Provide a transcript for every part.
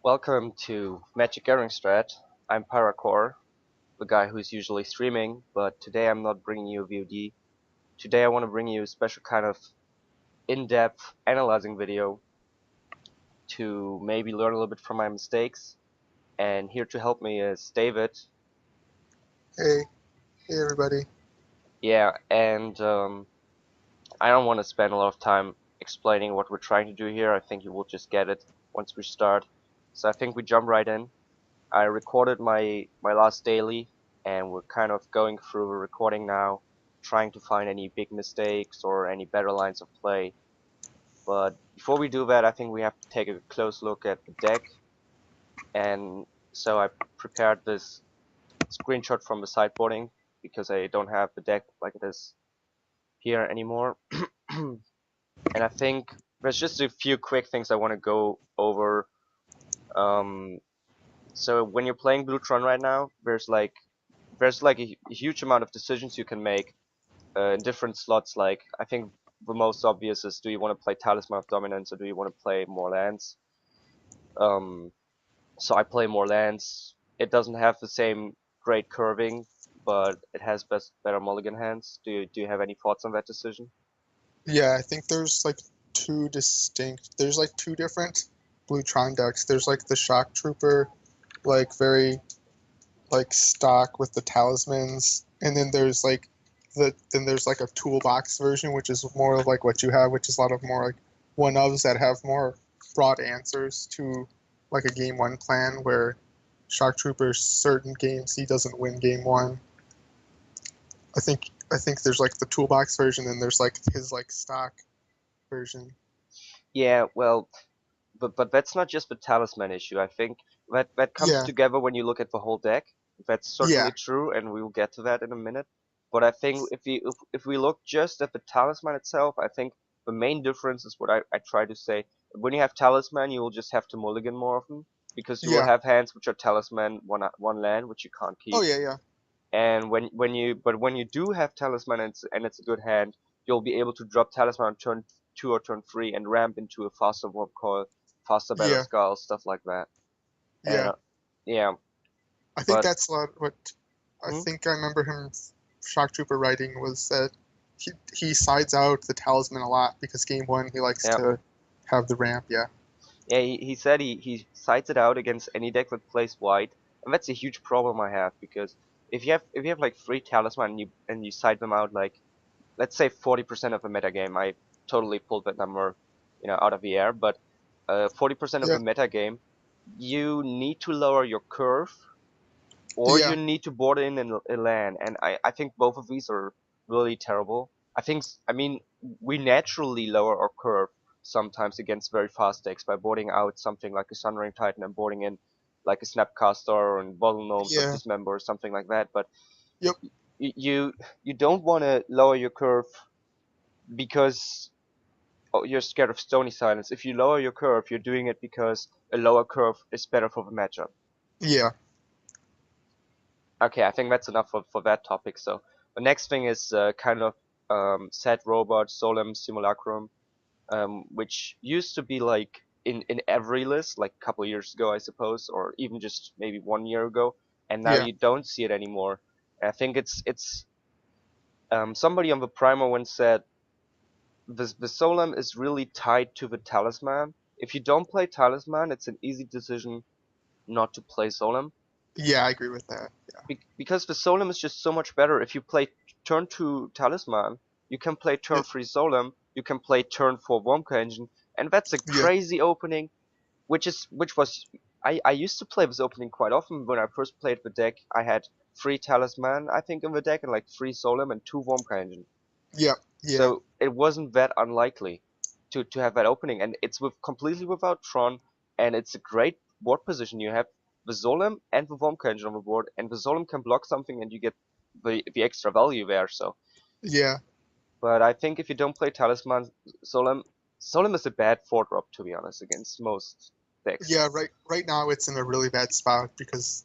Welcome to MagicGatheringStrat. I'm Pierakor, the guy who's usually streaming, but today I'm not bringing you a VOD. Today I want to bring you a special kind of in-depth analyzing video to maybe learn a little bit from my mistakes. And here to help me is David. Hey, hey everybody. Yeah, and I don't want to spend a lot of time explaining what we're trying to do here. I think you will just get it once we start. So I think we jump right in. I recorded my last daily, and we're kind of going through the recording now, trying to find any big mistakes or any better lines of play. But before we do that, I think we have to take a close look at the deck. And so I prepared this screenshot from the sideboarding because I don't have the deck like it is here anymore. And I think there's just a few quick things I want to go over. So when you're playing Blue Tron right now, there's like a huge amount of decisions you can make in different slots. Like I think the most obvious is, do you want to play Talisman of Dominance or do you want to play more lands? Um, so I play more lands. It doesn't have the same great curving, but it has better mulligan hands. Do you have any thoughts on that decision? Yeah, I think there's like two different Blue Tron decks. There's like the Shock Trooper, like very like stock with the talismans, and then there's like a Toolbox version, which is more of like what you have, which is a lot of more like one-ofs that have more broad answers to like a game one plan where Shock Trooper certain games he doesn't win game one. I think there's like the Toolbox version, and there's like his like stock version. Yeah, well, but that's not just the talisman issue. I think that comes Yeah, together when you look at the whole deck. That's yeah, certainly true, and we will get to that in a minute. But I think if we look just at the talisman itself, I think the main difference is what I try to say. When you have talisman, you will just have to mulligan more often because you will yeah. have hands which are talisman one land which you can't Oh keep. yeah, yeah, And when you do have talisman and it's a good hand, you'll be able to drop talisman on turn 2 or turn 3 and ramp into a faster warp coil, faster better yeah, skull, stuff like that. And yeah. yeah, I think but that's a lot what I hmm? think I remember him Shock Trooper writing was that he sides out the talisman a lot because game one he likes Yeah, to have the ramp. Yeah, yeah. He said he sides it out against any deck that plays white, and that's a huge problem I have because if you have like 3 talisman and you side them out like, let's say 40% of the meta game. I totally pulled that number, out of the air, but 40% of yeah, the meta game, you need to lower your curve or yeah, you need to board in a land, and I think both of these are really terrible. I mean, we naturally lower our curve sometimes against very fast decks by boarding out something like a Sunring Titan and boarding in like a Snapcaster and Bottle Gnomes or yeah. Dismember or something like that. But Yep. you don't want to lower your curve because you're scared of Stony Silence. If you lower your curve, you're doing it because a lower curve is better for the matchup. Yeah, Okay, I think that's enough for that topic. So the next thing is kind of Set Robot Solem Simulacrum, which used to be like in every list like a couple years ago, I suppose, or even just maybe 1 year ago, and now yeah, you don't see it anymore. And I think it's somebody on the primer once said the Solem is really tied to the Talisman. If you don't play Talisman, it's an easy decision not to play Solem. yeah. I agree with that. Because the Solem is just so much better. If you play turn 2 Talisman, you can play Yeah, turn 3 Solem, you can play turn 4 Womka Engine, and that's a yeah, crazy opening, which was I used to play this opening quite often. When I first played the deck, I had 3 Talisman, I think, in the deck, and like 3 Solem and 2 Womka Engine. yeah, yeah, So it wasn't that unlikely to have that opening, and it's completely without Tron, and it's a great board position. You have the Zolem and the Vomka engine on the board, and the Zolem can block something, and you get the extra value there. So, yeah, but I think if you don't play Talisman, Zolem is a bad 4-drop to be honest against most decks. yeah. Right now it's in a really bad spot because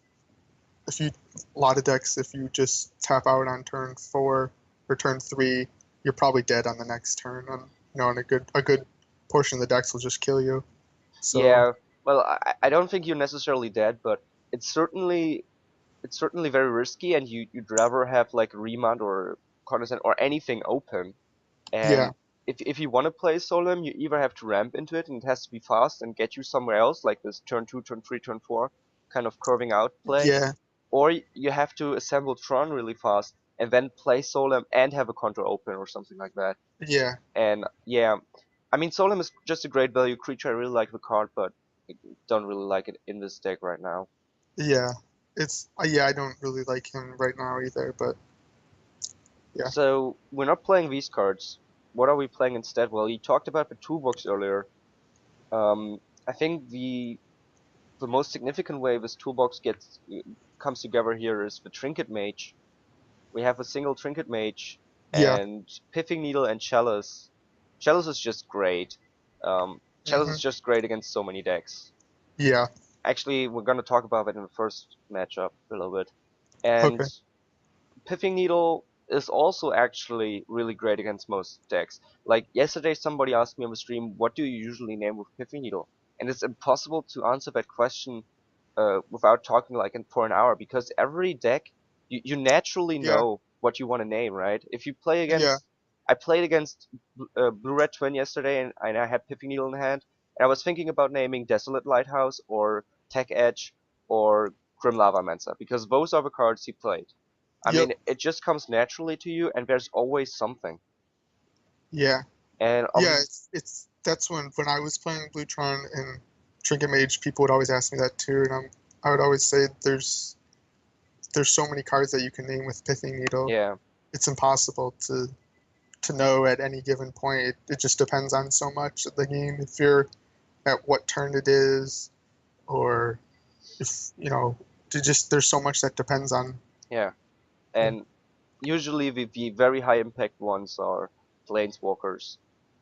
if you a lot of decks if you just tap out on turn four or turn three, you're probably dead on the next turn. And and a good portion of the decks will just kill you. So Yeah, Well, I don't think you're necessarily dead, but it's certainly it's certainly very risky, and you'd rather have like Remand or Cognizant or anything open. Yeah, And if you want to play Solemn, you either have to ramp into it, and it has to be fast and get you somewhere else, like this turn 2, turn 3, turn 4 kind of curving out play, yeah, or you have to assemble Tron really fast and then play Solemn and have a counter open or something like that. yeah, And yeah, I mean Solemn is just a great value creature. I really like the card, but I don't really like it in this deck right now. yeah. It's yeah, I don't really like him right now either, but yeah, So we're not playing these cards. What are we playing instead? Well, you talked about the toolbox earlier. I think the most significant way this toolbox comes together here is the Trinket Mage. We have a single Trinket Mage yeah, and Pithing Needle and Chalice. Chalice is just great. Chalice hmm, is just great against so many decks. yeah. Actually, we're gonna talk about that in the first matchup a little bit. And Okay, Pithing Needle is also actually really great against most decks. Like yesterday, somebody asked me on the stream, "What do you usually name with Pithing Needle?" And it's impossible to answer that question without talking like for an hour because every deck you naturally yeah, know what you want to name, right? If you play yeah, against, I played against Blue Red Twin yesterday, and I had Pithing Needle in hand, and I was thinking about naming Desolate Lighthouse or Tech Edge or Grim Lava Mancer because those are the cards he played. I yep, mean, it just comes naturally to you, and there's always something. yeah, And yeah. obviously, It's that's when I was playing Blutron and Trinket Mage, people would always ask me that too, and I would always say there's so many cards that you can name with Pithing Needle. yeah, It's impossible to know at any given point. It just depends on so much of the game. If you're at what turn it is, or if there's so much that depends on. yeah. Yeah. And usually the very high impact ones are Planeswalkers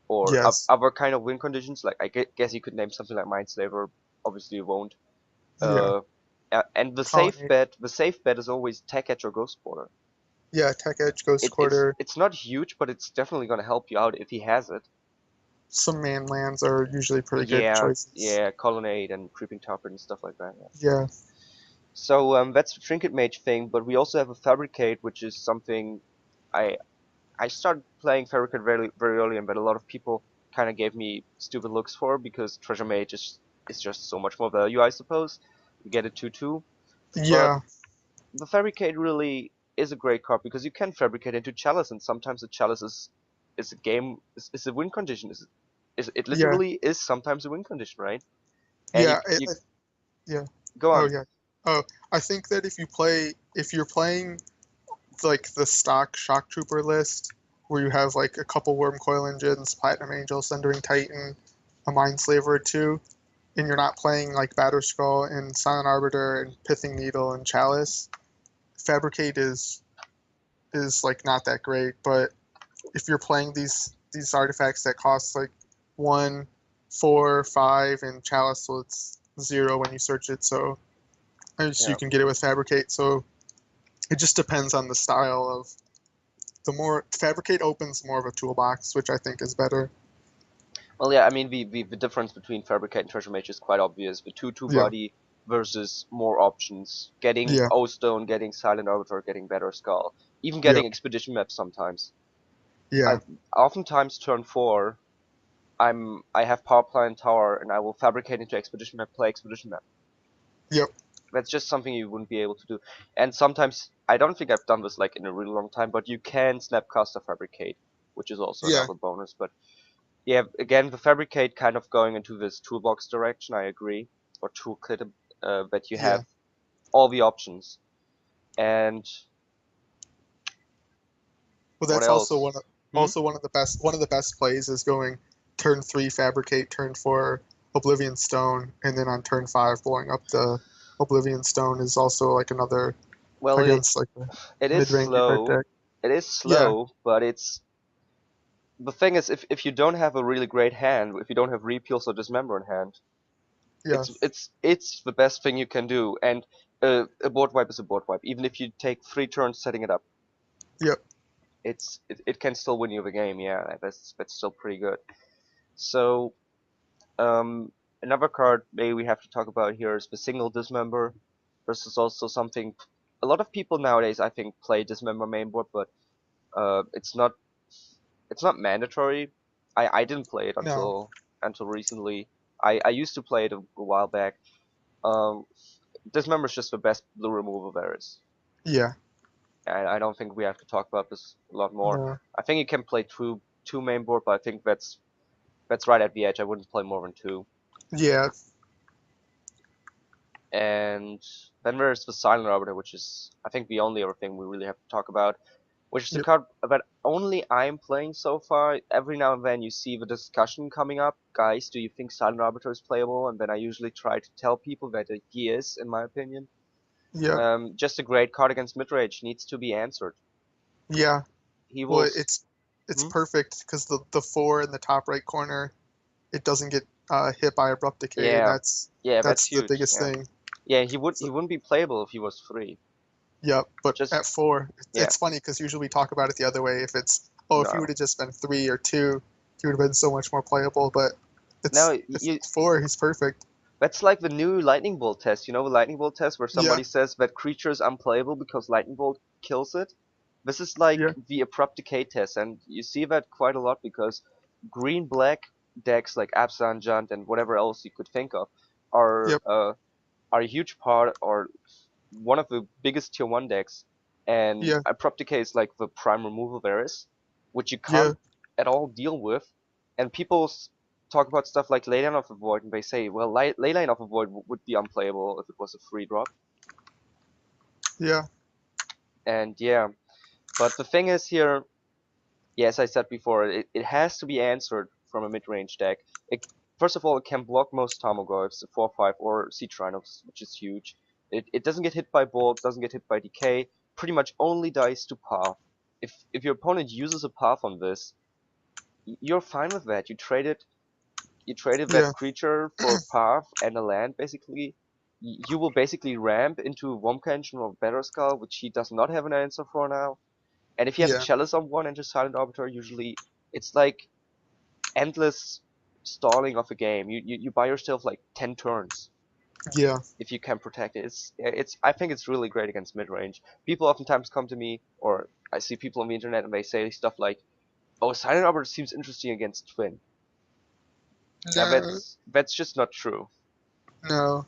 or Yes. other kind of win conditions. Like I guess you could name something like Mindslaver. Obviously you won't. Yeah. Uh, and Colony. the safe bet is always Tech Edge or Ghost Border. Yeah. Tech Edge, Ghost It's Quarter. it's not huge, but it's definitely gonna help you out if he has it. Some man lands are usually pretty good Yeah, choices. yeah, Colonnade and Creeping Topper and stuff like that. Yeah. Yeah. So that's the Trinket Mage thing, but we also have a Fabricate, which is something I I started playing Fabricate very very early, and but a lot of people kind of gave me stupid looks for because Treasure Mage is just so much more value, I suppose. You get a 2/2, but Yeah. the Fabricate really is a great card because you can fabricate into Chalice, and sometimes the Chalice is a game is a win condition. Is it Yeah. literally is sometimes a win condition, right? And Yeah. you Yeah. go Oh on. yeah. Oh, I think that if you're playing like the stock Shock Trooper list, where you have like a couple Worm Coil Engines, Platinum Angel, Sundering Titan, a Mindslaver or two, and you're not playing like Batterskull and Silent Arbiter and Pithing Needle and Chalice, Fabricate is like not that great. But if you're playing these artifacts that cost like 1, 4, 5, and Chalice, so it's 0 when you search it, so you Yeah. can get it with Fabricate. So it just depends on the style of the more Fabricate opens more of a toolbox, which I think is better. Well, yeah, I mean, the difference between Fabricate and Treasure Mage is quite obvious. The 2/2 Yeah, body versus more options. Getting yeah, O-Stone, getting Silent Arbiter, getting Better Skull. Even yep, getting Expedition Maps sometimes. I yeah, oftentimes turn 4, I have Power Plant Tower, and I will Fabricate into Expedition Map, play Expedition Map. yep, That's just something you wouldn't be able to do. And sometimes, I don't think I've done this like in a really long time, but you can Snapcaster Fabricate, which is also yeah, another bonus. But yeah, again, the Fabricate kind of going into this toolbox direction, I agree, or toolkit, that you yeah. have all the options. And Well, what that's also else? Hmm? one of the best plays is going turn 3 Fabricate, turn 4 Oblivion Stone, and then on turn 5 blowing up the Oblivion Stone is also like another Well, against like a it is mid range type slow. deck. It is Yeah, slow, but it's the thing is, if you don't have a really great hand, if you don't have repeals or dismember in hand, yeah, it's the best thing you can do. And a board wipe is a board wipe. Even if you take 3 turns setting it up, yep, it can still win you the game. Yeah, that's still pretty good. So um, Another card maybe we have to talk about here is the single Dismember. This is also something a lot of people nowadays I think play Dismember mainboard, but it's not mandatory. I didn't play it No. until recently. I used to play it a while back. Um, Dismember is just the best blue removal there is. Yeah. I don't think we have to talk about this a lot more. No. I think you can play two mainboard, but I think that's right at the edge. I wouldn't play more than two. Yeah. And then there's the Silent Arbiter, which is I think the only other thing we really have to talk about, which is a Yep. card that only I'm playing so far. Every now and then you see the discussion coming up, guys, do you think Silent Arbiter is playable? And then I usually try to tell people that he is, in my opinion. Yeah. Just a great card against midrange needs to be answered. Yeah. He will. Well, it's Hmm? perfect because the 4 in the top right corner, it doesn't get hit by abrupt decay, and Yeah, yeah, that's that's the huge. biggest Yeah, thing. yeah, So, he wouldn't be playable if he was 3. yeah, but Just at 4, yeah, it's funny because usually we talk about it the other way. If it's if he no. would have just been 3 or 2, he would have been so much more playable. But Now it's you 4, he's perfect. that's like the new lightning bolt test. You know the lightning bolt test where Yeah. somebody says that creature is unplayable because lightning bolt kills it. This is like Yeah. the abrupt decay test, and you see that quite a lot because green black decks like Abzan, Junt, and whatever else you could think of are Yep. uh, are a huge part or one of the biggest tier 1 decks. And Yeah. abrupt decay is like the prime removal there is, which you Yeah. can't at all deal with. And people talk about stuff like Leyline of the Void, and they say, well, Leyline of the Void would be unplayable if it was a free drop. Yeah. And yeah, but the thing is here, yeah, as I said before, it has to be answered from a mid-range deck. First of all, it can block most Tarmogoyfs, 4/5, or Sea Trinomphs, which is huge. It doesn't get hit by Bolt, doesn't get hit by Decay, pretty much only dies to Path. If your opponent uses a Path on this, you're fine with that. You traded that Yeah. creature for a Path and a land, basically. You will basically ramp into Womka Engine or Batterskull, which he does not have an answer for now. And if you have a Yeah. Chalice on one and just Silent Arbiter, usually it's like endless stalling of a game. You buy yourself like 10 turns Yeah. if you can protect it. It's I think it's really great against mid range. People oftentimes come to me, or I see people on the internet and they say stuff like, "Oh, Silent Arbiter seems interesting against Twin." Now No. that's just not true. No.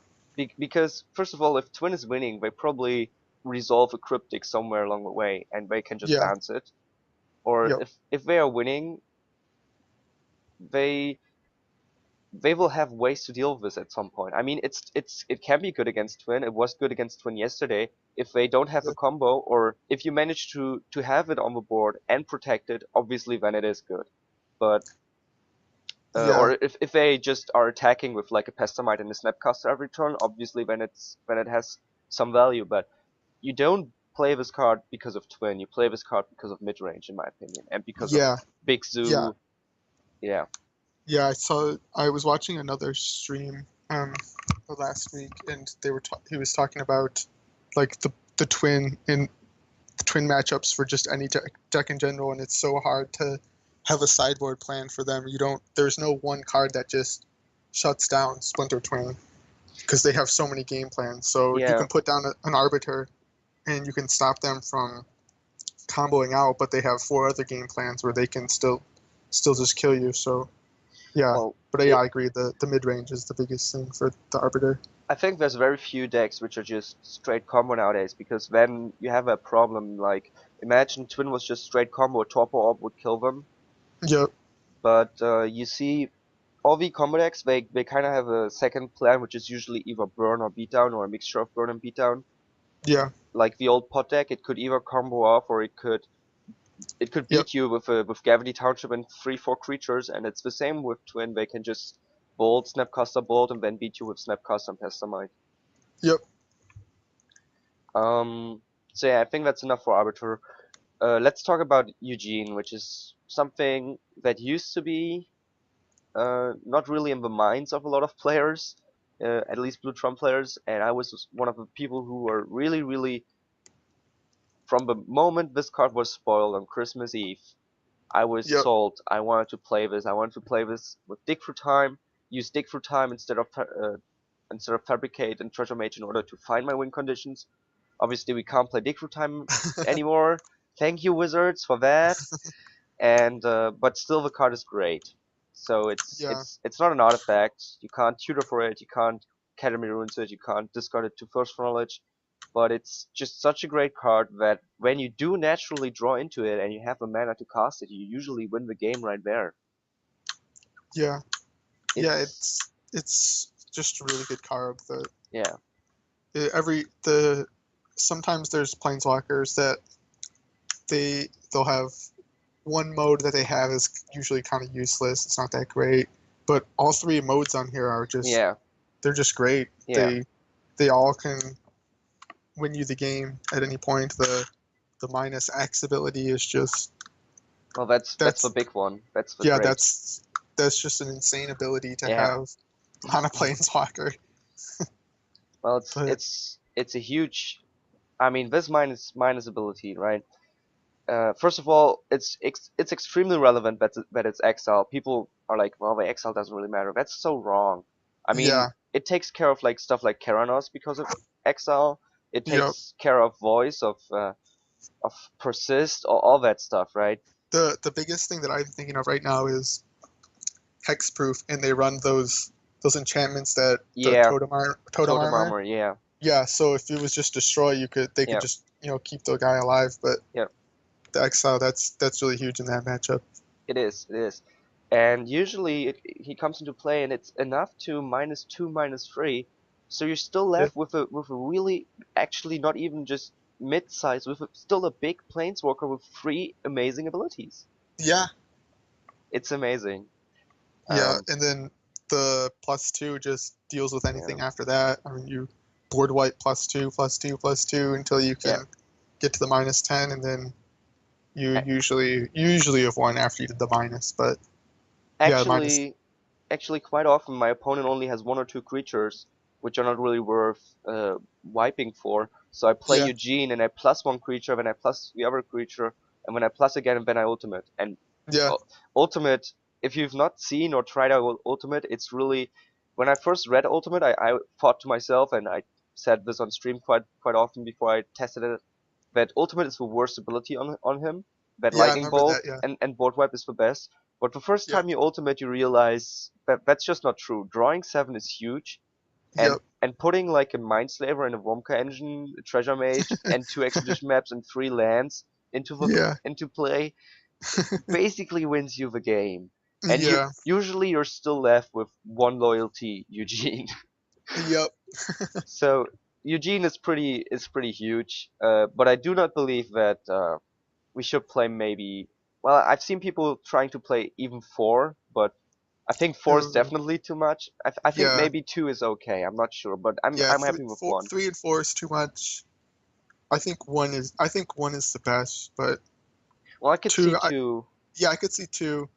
Because first of all, if Twin is winning, they probably resolve a cryptic somewhere along the way and they can just Yeah. bounce it. Or Yep. if they are winning, they they will have ways to deal with this at some point. I mean, it can be good against Twin. It was good against Twin yesterday. If they don't have a Yep. combo, or if you manage to have it on the board and protect it, obviously then it is good. But Yeah. or if they just are attacking with like a Pestamite and a Snapcaster every turn, obviously then it has some value. But you don't play this card because of Twin. You play this card because of mid range, in my opinion, and because of Yeah. Big Yeah. Zoo. Yeah. Yeah. I was watching another stream last week, and he was talking about like the twin matchups for just any deck in general, and it's so hard to have a sideboard plan for them. There's no one card that just shuts down Splinter Twin because they have so many game plans. So you Yeah. can put down an arbiter and you can stop them from comboing out, but they have 4 other game plans where they can still just kill you. So yeah, Well, but yeah, I agree. The mid range is the biggest thing for the arbiter. I think there's very few decks which are just straight combo nowadays, because then you have a problem. Like, imagine Twin was just straight combo, Torpor Orb would kill them. Yep. But you see, all the combo decks, they kind of have a second plan, which is usually either burn or beatdown, or a mixture of burn and beatdown. Yeah. Like the old pot deck, it could either combo off, or it could Yep. beat you with Gravity Township and 3/4 creatures, and it's the same with Twin. They can just Bolt, Snapcaster Bolt, and then beat you with Snapcaster and Pestamite. Yep. So yeah, I think that's enough for Arbiter. Let's talk about Ugin, which is something that used to be not really in the minds of a lot of players, at least Blue Tron players, and I was one of the people who were really, really, from the moment this card was spoiled on Christmas Eve, I was Yep. sold. I wanted to play this. I wanted to play this with Dig for Time. use dig through time instead of fabricate and treasure mage in order to find my win conditions. Obviously, we can't play dig through time anymore. Thank you, Wizards, for that. And but still, the card is great. So Yeah. it's not an artifact. You can't tutor for it. You can't Academy ruins it. You can't discard it to first knowledge. But it's just such a great card that when you do naturally draw into it and you have the mana to cast it, you usually win the game right there. Yeah. Yeah, It's it's just a really good card. yeah. Sometimes there's planeswalkers that they'll have one mode that they have is usually kind of useless. It's not that great, but all three modes on here are just Yeah. they're just great. Yeah. They all can win you the game at any point. The minus X ability is just Well, that's the big one. That's the yeah, great. that's just an insane ability to Yeah. have on a planeswalker. Well, But it's a huge. I mean, this minus ability, right? First of all, it's extremely relevant that it's exile. People are like, well, the exile doesn't really matter. That's so wrong. I mean, yeah, it takes care of like stuff like Keranos because of exile. It yep. takes care of voice, of persist, all that stuff, right? The biggest thing that I'm thinking of right now is hexproof, and they run those enchantments that the Yeah, totem totem armor. armor. Yeah, Yeah, so if it was just destroy, they could yeah, just keep the guy alive. But yeah. the exile, that's really huge in that matchup. It is, it is. And usually he comes into play and it's enough to -2, -3. So you're still Yeah, left with a really, actually not even just mid-size, with still a big planeswalker with 3 amazing abilities. yeah, It's amazing. yeah. Um, And then the +2 just deals with yeah, anything after that. I mean, you board wipe +2, +2, +2 until you yeah. can get to the -10, and then you A- usually have won after you did the minus. But yeah, minus. Actually, quite often my opponent only has 1 or 2 creatures, which are not really worth wiping for. So I play Yeah, Eugene and I +1 creature, then I plus the other creature, and when I plus again, then I ultimate. And yeah, Ultimate, if you've not seen or tried out Ultimate, it's really, when I first read Ultimate, I thought to myself, and I said this on stream quite often before I tested it, that Ultimate is the worst ability on him, that yeah. I Lightning remember Bolt that. Yeah, and Board Wipe is the best. But the first yep, time you Ultimate, you realize that that's just not true. Drawing 7 is huge, and yep, putting like a Mindslaver and a Womka engine, a Treasure Mage, and 2 expedition maps and 3 lands yeah, into play basically wins you the game. And you yeah, usually you're still left with 1 loyalty, Eugene. yep. So Eugene is pretty huge. But I do not believe that we should play maybe. Well, I've seen people trying to play even 4, but I think 4 is Uh, definitely too much. I think yeah, maybe 2 is okay. I'm not sure, but yeah. I'm happy with 1. 3 and 4 is too much. I think one is the best, but Well, I could see two. 2. Yeah, I could see two.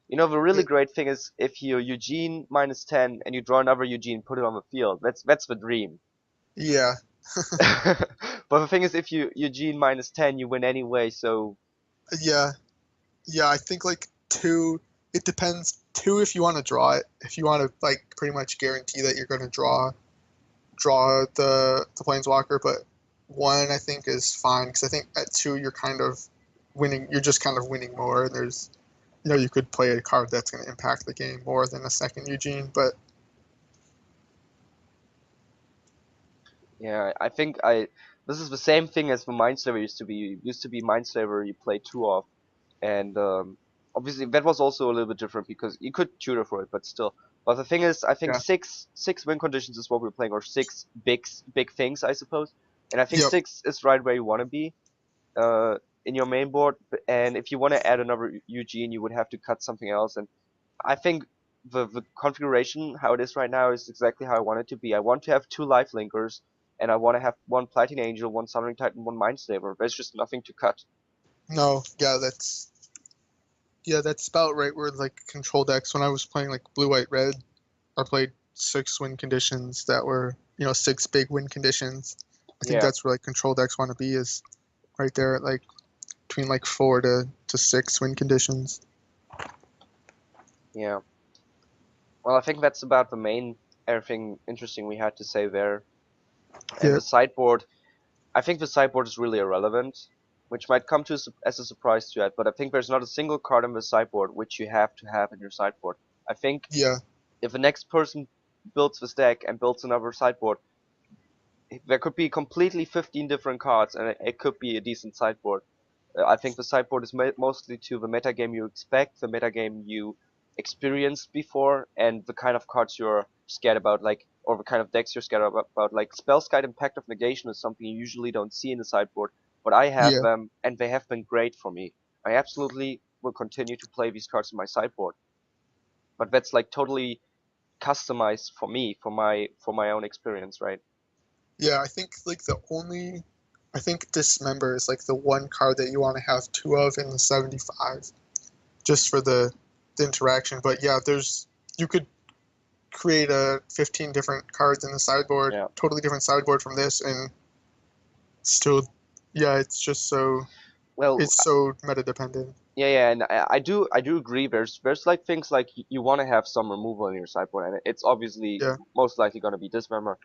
You know, the really It, great thing is if you Eugene -10 and you draw another Eugene, put it on the field. That's the dream. yeah, But the thing is, if you Eugene -10, you win anyway. So yeah, yeah. I think like two. It depends. Two, if you want to draw it, if you want to like pretty much guarantee that you're going to draw the planeswalker, but one I think is fine because I think at two you're kind of winning. You're just kind of winning more, and there's you could play a card that's going to impact the game more than a second Eugene, but yeah, I think this is the same thing as the Mindslaver used to be. Used to be Mindslaver you play 2 of, and obviously that was also a little bit different because you could tutor for it, but still. But the thing is, I think yeah, six win conditions is what we're playing, or 6 big things, I suppose. And I think yep, 6 is right where you want to be. In your main board, and if you want to add another Eugene, you would have to cut something else. And I think the configuration, how it is right now, is exactly how I want it to be. I want to have 2 life linkers, and I want to have 1 Platinum Angel, 1 Summoning Titan, 1 Mindslaver. There's just nothing to cut. no, that's about right. Where like control decks when I was playing like blue, white, red, I played 6 win conditions that were 6 big win conditions. I think Yeah, that's where like control decks want to be is right there at like between like 4 to 6 win conditions. yeah. Well, I think that's about the main everything interesting we had to say there. And Yeah, the sideboard, I think the sideboard is really irrelevant, which might come to as a surprise to you, but I think there's not a single card in the sideboard which you have to have in your sideboard. I think yeah, if the next person builds this deck and builds another sideboard, there could be completely 15 different cards, and it could be a decent sideboard. I think the sideboard is mostly to the metagame you expect, the metagame you experienced before, and the kind of cards you're scared about, like, or the kind of decks you're scared about. Like Spellskite and Pact of Negation is something you usually don't see in the sideboard, but I have yeah, them, and they have been great for me. I absolutely will continue to play these cards in my sideboard, but that's like totally customized for me, for my own experience, right? yeah. I think like I think Dismember is like the one card that you want to have two of in the 75, just for the interaction. But yeah, you could create 15 different cards in the sideboard, Yeah. totally different sideboard from this, and still, yeah, it's just Well, so meta dependent. yeah, and I do agree. There's like things like you want to have some removal in your sideboard, and it's obviously Yeah, most likely going to be Dismember,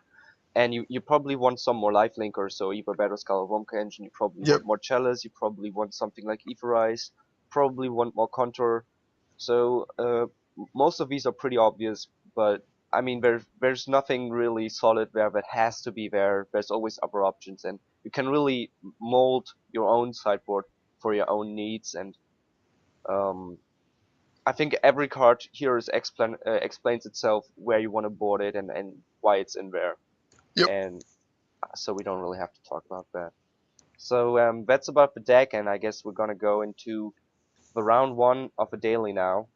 and you probably want some more lifelinker, so either Battle Skull or Womka Engine. You probably yep, want more Chalice. You probably want something like Etherize. Probably want more Contour. So most of these are pretty obvious, but I mean there's nothing really solid there that has to be there. There's always other options, and you can really mold your own sideboard for your own needs. And um, I think every card here is explains itself where you want to board it and why it's in there, yep. and so we don't really have to talk about that. So that's about the deck, and I guess we're gonna go into the round one of the daily now.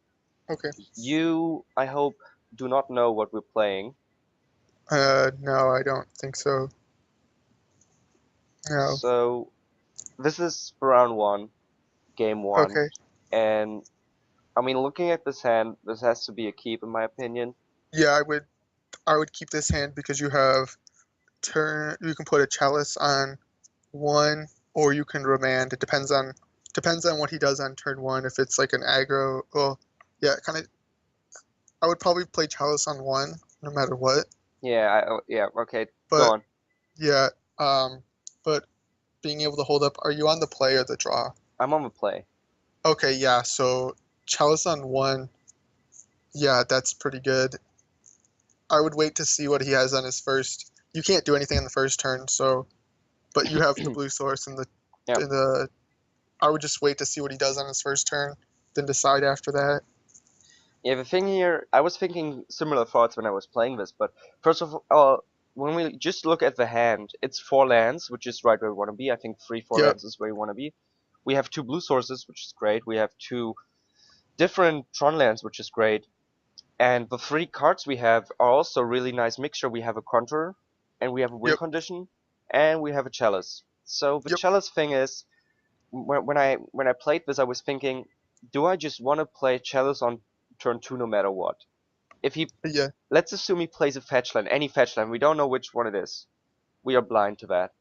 Okay. You, I hope, do not know what we're playing. No, I don't think so. No. So this is round one, game one, Okay. and I mean, looking at this hand, this has to be a keep in my opinion. Yeah, I would keep this hand because you have turn. You can put a chalice on one, or you can remand. It depends on what he does on turn one. If it's like an aggro, well, yeah, kind of. I would probably play chalice on one, no matter what. Yeah, yeah, okay, go But on. yeah, but being able to hold up. Are you on the play or the draw? I'm on the play. Okay, yeah. So chalice on one. Yeah, that's pretty good. I would wait to see what he has on his first. You can't do anything in the first turn, so but you have the blue source Yeah. in the. I would just wait to see what he does on his first turn, then decide after that. Yeah, the thing here, I was thinking similar thoughts when I was playing this, but first of all, when we just look at the hand, it's 4 lands, which is right where we want to be. I think 3, 4 Yep, lands is where you want to be. We have 2 blue sources, which is great. We have 2 different Tron lands, which is great. And the 3 cards we have are also a really nice mixture. We have a Conjurer, and we have a Win yep, Condition, and we have a Chalice. So the yep, Chalice thing is, when I played this, I was thinking, do I just want to play Chalice on turn 2 no matter what? If he, yeah, let's assume he plays a fetch land, any fetch land, we don't know which one it is. We are blind to that.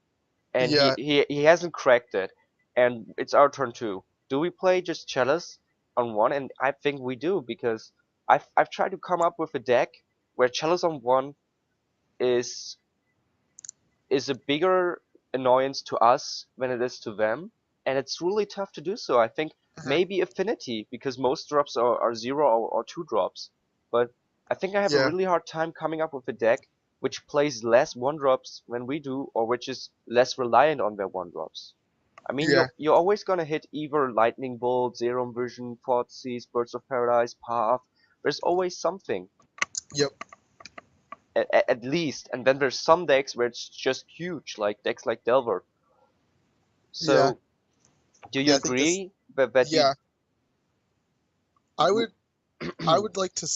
And yeah, he hasn't cracked it, and it's our turn 2. Do we play just Chalice on 1? And I think we do, because I've tried to come up with a deck where Chalice on 1 is is a bigger annoyance to us than it is to them, and it's really tough to do so. I think mhm, maybe Affinity, because most drops are 0 or 2 drops, but I think I have a yeah, really hard time coming up with a deck which plays less 1 drops than we do, or which is less reliant on their 1 drops. I mean, yeah, you're always gonna hit either Lightning Bolt, Zero Vision, Thoughtseize, Birds of Paradise, Path. There's always something, yep, at least, and then there's some decks where it's just huge, like decks like Delver. yeah, So, do you yeah. I think this. agree that you? Yeah, I would. I would like to.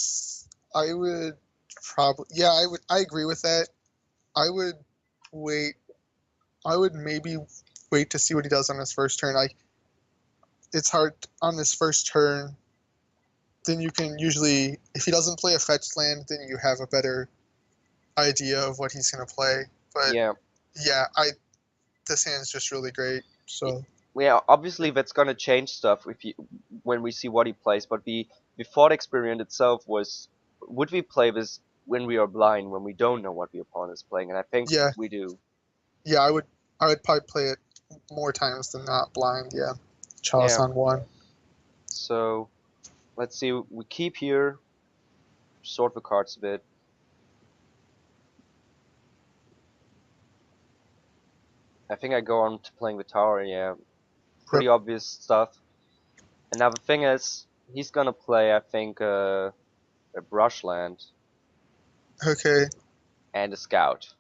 I would probably. Yeah, I would. I agree with that. I would wait. I would maybe wait to see what he does on his first turn. It's hard on his first turn. Then you can usually, if he doesn't play a fetch land, then you have a better idea of what he's gonna play. But Yeah, yeah, this hand's just really great. So yeah. Obviously, that's gonna change stuff if you when we see what he plays. But the thought experiment itself would we play this when we are blind, when we don't know what the opponent is playing? And I think Yeah, we do. yeah, I would probably play it more times than not blind. Yeah, Chalice Yeah. on 1. So let's see. We keep here, sort the cards a bit. I think I go on to playing the tower. Yeah, Yep. pretty obvious stuff. And now the thing is, he's gonna play, I think, a brushland Okay. and a scout.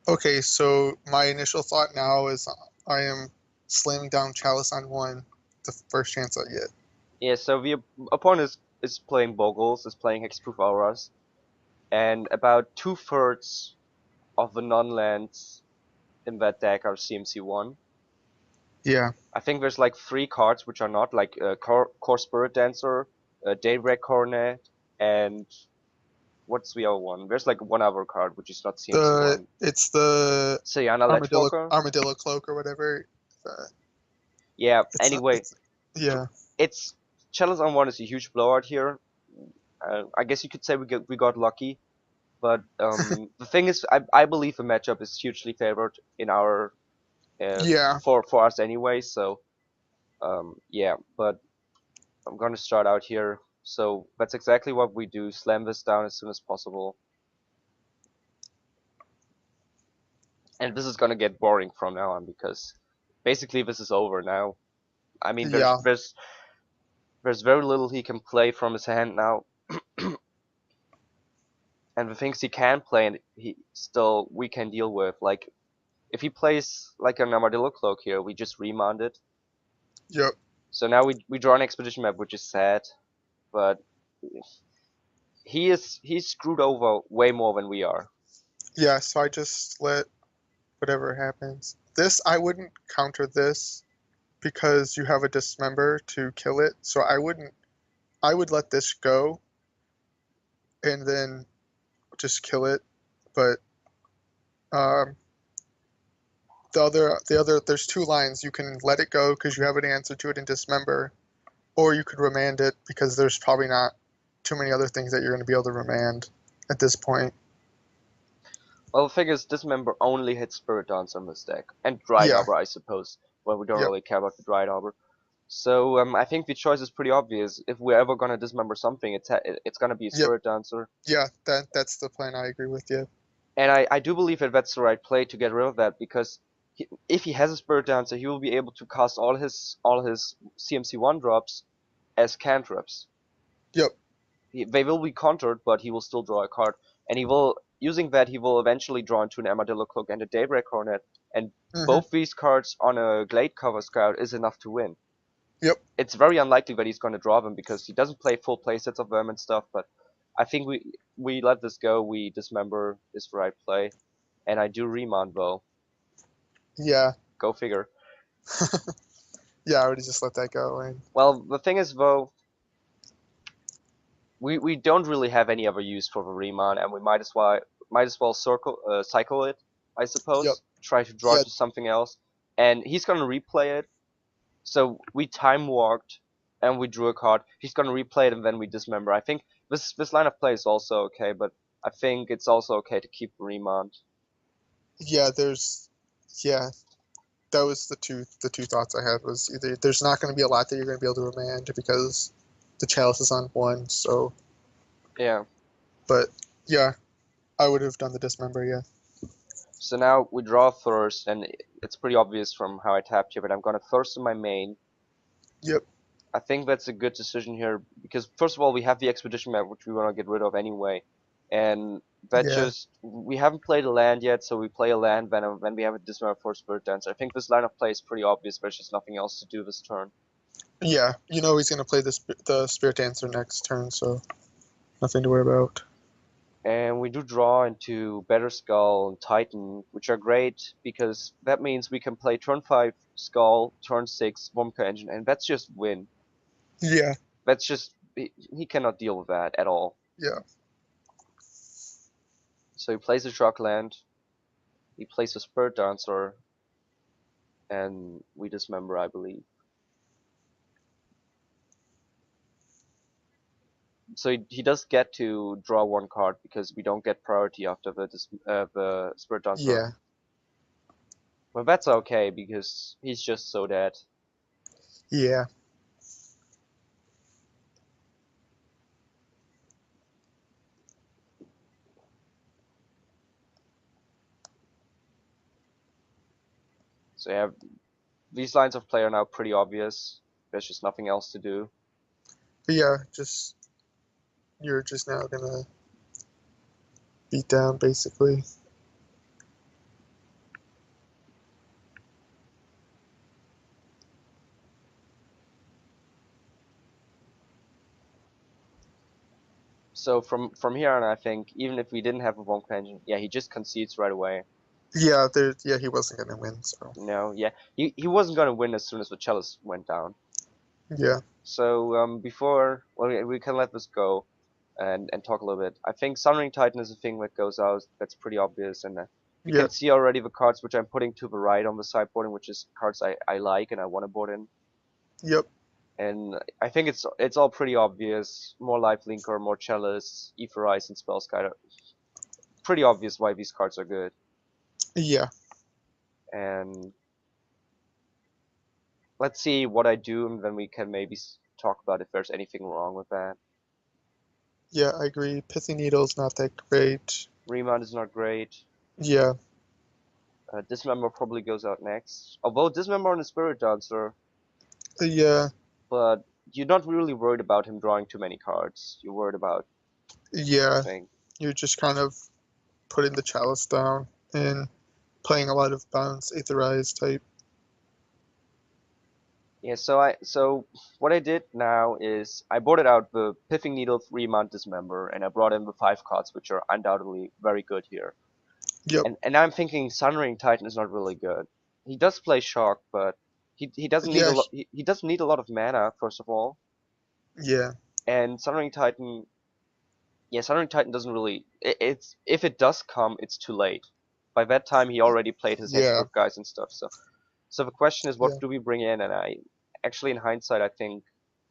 Okay. So my initial thought now is I am slamming down Chalice on 1 the first chance I get. Yeah, so the opponent is playing Boggles, is playing Hexproof Auras, and about 2/3 of the non-lands in that deck are CMC1. Yeah. I think there's like 3 cards which are not, like Core Spirit Dancer, Daybreak Coronet, and what's the other one? There's like one other card which is not CMC1. It's the Sayana Ledgewalker? armadillo cloak or whatever. Yeah, It's not. anyway, Yeah. it's Chalice on 1 is a huge blowout here. I guess you could say we got lucky, but the thing is, I believe the matchup is hugely favored in our Yeah. for us anyway. So yeah, but I'm gonna start out here. So that's exactly what we do: slam this down as soon as possible. And this is gonna get boring from now on because basically this is over now. I mean, Yeah. there's very little he can play from his hand now. And the things he can play, and we can deal with. Like if he plays like an Armadillo Cloak here, we just remand it. Yep. So now we draw an expedition map, which is sad, but he's screwed over way more than we are. Yeah. So I just let whatever happens. This I wouldn't counter this because you have a dismember to kill it. So I wouldn't. I would let this go and then just kill it. But um, the other there's 2 lines. You can let it go because you have an answer to it in dismember, or you could remand it because there's probably not too many other things that you're going to be able to remand at this point. Well, the thing is, this member only hits Spirit Dance on this deck, and Dried Yeah. Arbor, I suppose. Well, we don't Yep. really care about the Dried Arbor. So I think the choice is pretty obvious. If we're ever gonna dismember something, it's gonna be a Yep. Spirit Dancer. Yeah. That's the plan. I agree with you. And I do believe that that's the right play to get rid of that, because if he has a Spirit Dancer, he will be able to cast all his CMC1 drops as cantrips. Yep. They will be countered, but he will still draw a card, and using that he will eventually draw into an Armadillo Cloak and a Daybreak Coronet, and Hmm. both these cards on a Glade Cover Scout is enough to win. Yep. It's very unlikely that he's going to draw them because he doesn't play full playsets of them and stuff, but I think we let this go. We dismember is the right play, and I do remand though. Yeah. Go figure. Yeah. I would just let that go. And Well, the thing is though, we don't really have any other use for the remand, and we might as well cycle it, I yep. suppose. Try to draw Yeah. to something else, and he's gonna replay it. So we time walked, and we drew a card. He's gonna replay it, and then we dismember. I think this line of play is also okay, but I think it's also okay to keep remand. Yeah. Yeah. That was the two thoughts I had was either there's not going to be a lot that you're going to be able to remand because the chalice is on 1. So, Yeah. but yeah, I would have done the dismember. Yeah. So now we draw first, and it's pretty obvious from how I tapped here, but I'm gonna first in my main. Yep. I think that's a good decision here because first of all we have the expedition map which we want to get rid of anyway, and that Yeah. we haven't played a land yet, so we play a land when we have a dismember for Spirit Dance. I think this line of play is pretty obvious. There's just nothing else to do this turn. Yeah. You know he's going to play the spirit dancer next turn, so nothing to worry about. And we do draw into Better Skull and Titan, which are great because that means we can play turn 5 Skull, turn 6 Womka Engine, and that's just win. Yeah. That's just he cannot deal with that at all. Yeah. So he plays a Shock Land, he plays a Spirit Dancer, and we dismember, I believe. so he does get to draw one card because we don't get priority after the Spirit Dancer. Yeah. But that's okay because he's just so dead. Yeah. So yeah, these lines of play are now pretty obvious. There's just nothing else to do. But yeah, you're just now gonna beat down basically. So from here on, I think even if we didn't have a Wonk Engine, yeah, he just concedes right away. Yeah, he wasn't gonna win, so No, yeah, he wasn't gonna win as soon as the Chalice went down. yeah. So before, well, we can let this go and talk a little bit. I think Sunring Titan is a thing that goes out. That's pretty obvious, and you Yep. can see already the cards which I'm putting to the right on the sideboarding, which is cards I like and I want to board in. Yep. And I think it's all pretty obvious. More Life Linker, more Chalice, Etherize, and Spellskite. Pretty obvious why these cards are good. Yeah. And let's see what I do, and then we can maybe talk about if there's anything wrong with that. Yeah, I agree. Pithy Needle's not that great. Remount is not great. Yeah. Dismember probably goes out next. Although Dismember on the Spirit Dancer, Yeah. but you're not really worried about him drawing too many cards. You're worried about, Yeah. I think. You're just kind of putting the Chalice down and playing a lot of bounce Aetherize type. Yeah, so what I did now is I boarded out the Pithing Needle, Remount, Dismember, and I brought in the 5 cards, which are undoubtedly very good here. Yep. And I'm thinking Sunring Titan is not really good. He does play Shock, but he doesn't need Yeah. he doesn't need a lot of mana, first of all. Yeah. And Sunring Titan, yeah, Sunring Titan doesn't really. It's if it does come, it's too late. By that time, he already played his Yeah. Hexproof guys and stuff. So the question is, what Yeah. do we bring in? And I actually, in hindsight, I think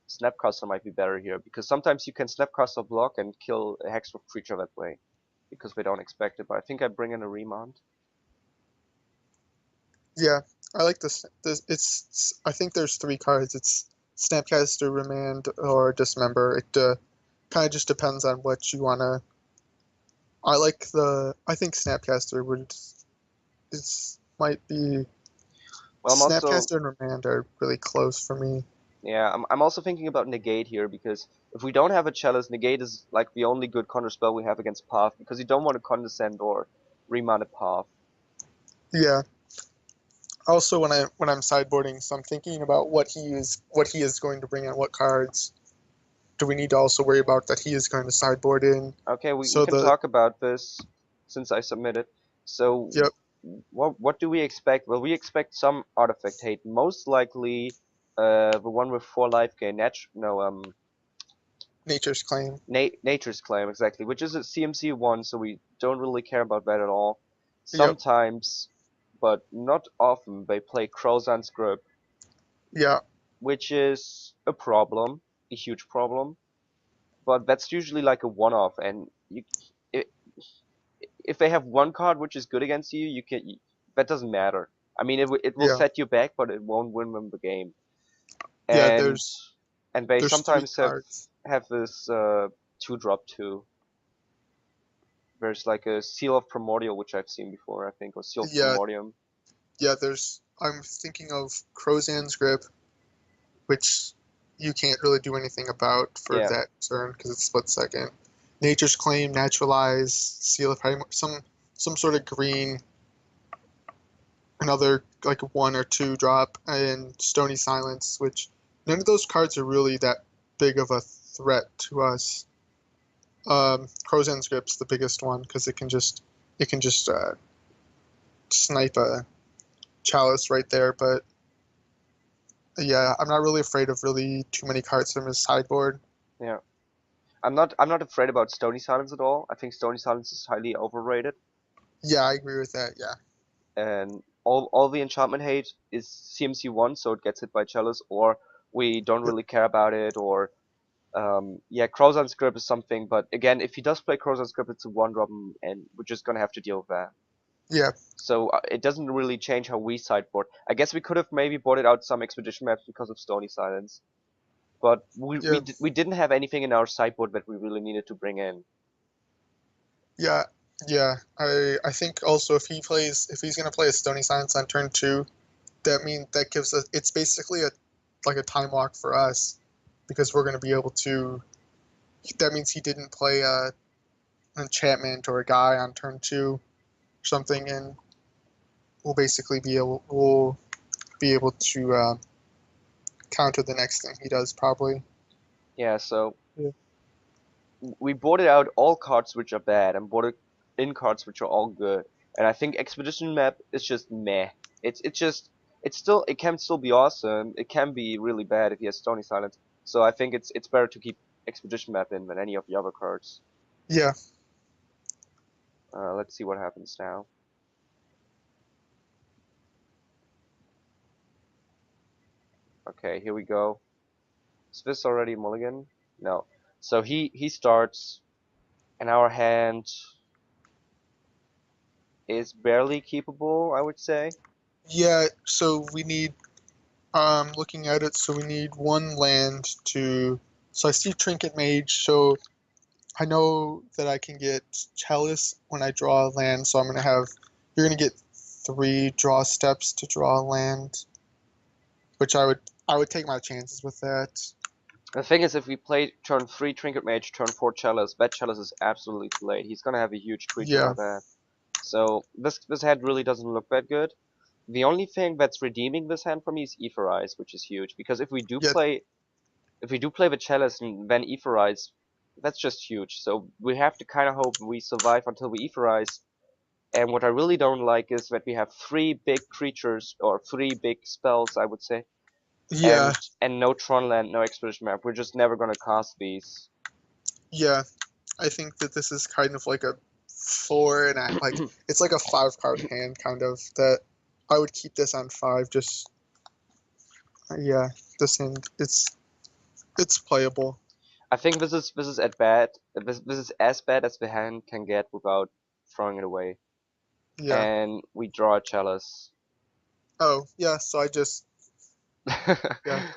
Snapcaster might be better here because sometimes you can Snapcaster block and kill a Hexproof creature that way because they don't expect it. But I think I bring in a Remount. Yeah. I like this. I think there's 3 cards. It's Snapcaster, Remand, or Dismember. It kind of just depends on what you wanna. I think Snapcaster would. Might be. Well, I'm also Snapcaster and Remand are really close for me. yeah, I'm also thinking about Negate here because if we don't have a Chalice, Negate is like the only good counter spell we have against Path because you don't want to Condescend or Remount a Path. Yeah. Also, when I'm sideboarding, so I'm thinking about what he is going to bring in, what cards do we need to also worry about that he is going to sideboard in. Okay, we So can talk about this since I submitted. So Yep. what do we expect? Well, we expect some artifact hate, most likely the one with 4 life gain. Nature's Claim. Nature's Claim, exactly, which is a CMC 1, so we don't really care about that at all. Yep. Sometimes, but not often, they play Crozan's Grip, Yeah. which is a problem, a huge problem. But that's usually like a one-off, and if they have one card which is good against you, that doesn't matter. I mean, it will Yeah. set you back, but it won't win them the game. Yeah. And they There's 3 sometimes cards. have this 2-drop too. There's like a Seal of Primordial, which I've seen before, I think, or Seal of Yeah. Primordium. Yeah. I'm thinking of Crozan's Grip, which you can't really do anything about for Yeah. that turn because it's split second. Nature's Claim, Naturalize, Seal of some sort of green, another like 1 or 2 drop, and Stony Silence, which none of those cards are really that big of a threat to us. Crozan's Grip's the biggest one because it can just snipe a Chalice right there, but yeah, I'm not really afraid of really too many cards from his sideboard. Yeah. I'm not afraid about Stony Silence at all. I think Stony Silence is highly overrated. Yeah, I agree with that. Yeah. And all the enchantment hate is CMC 1, so it gets hit by Chalice, or we don't really care about it, or Yeah, Crozan's Grip is something, but again, if he does play Crozan's Grip, it's a 1-drop, and we're just gonna have to deal with that. Yeah. So it doesn't really change how we sideboard. I guess we could have maybe boarded out some expedition maps because of Stony Silence, but Yeah. we didn't have anything in our sideboard that we really needed to bring in. Yeah. Yeah. I think also if he's gonna play a Stony Silence on turn 2, that gives us, it's basically like a time walk for us, because we're gonna be able to. That means he didn't play an enchantment or a guy on turn 2 or something, and we'll basically be able to counter the next thing he does probably. Yeah, so Yeah. we boarded out all cards which are bad and boarded in cards which are all good. And I think Expedition Map is just meh. It can still be awesome. It can be really bad if he has Stony Silence. So I think it's better to keep Expedition Map in than any of the other cards. Yeah. Let's see what happens now. Okay, here we go. Is this already mulligan? No. So he starts, and our hand is barely keepable, I would say. Yeah. So we need. Looking at it, so we need one land to. So I see Trinket Mage. So I know that I can get Chalice when I draw a land. So I'm gonna have. You're gonna get 3 draw steps to draw a land, which I would take my chances with that. The thing is, if we play turn 3 Trinket Mage, turn 4 Chalice, that Chalice is absolutely too late. He's gonna have a huge creature Yeah. like that. So this hand really doesn't look that good. The only thing that's redeeming this hand for me is Etherize, which is huge, because if we do Yeah. play the Chalice and then Etherize, that's just huge. So we have to kind of hope we survive until we Etherize. And what I really don't like is that we have 3 big creatures, or 3 big spells, I would say, Yeah. and no Tron land, no Expedition Map. We're just never gonna cast these. Yeah. I think that this is kind of like a 4 and like it's like a 5-card hand kind of, that I would keep this on 5. Just yeah, this hand it's playable. I think this is at bad. This is as bad as the hand can get without throwing it away. Yeah. And we draw a Chalice. Oh yeah. So I just yeah. Yeah.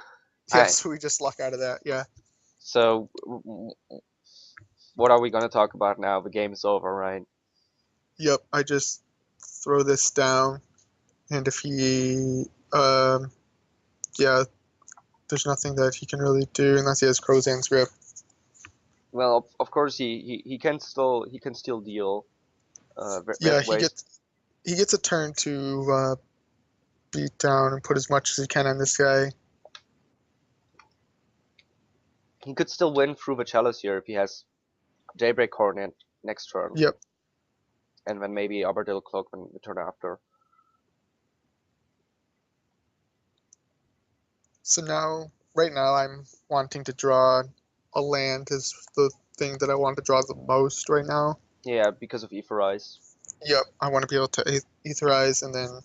I So we just luck out of that. Yeah. so what are we gonna talk about now? The game is over, right? Yep. I just throw this down, and if he yeah, there's nothing that he can really do unless he has Crozan's Grip. Well, of course he can still deal. Yeah. Waste. He gets a turn to beat down and put as much as he can on this guy. He could still win through the Chalice here if he has Daybreak Hornet next turn, Yep. and then maybe Arbadil Cloak when the turn after. So now, right now, I'm wanting to draw a land is the thing that I want to draw the most right now. Yeah, because of Etherize. Yep, I want to be able to Etherize, and then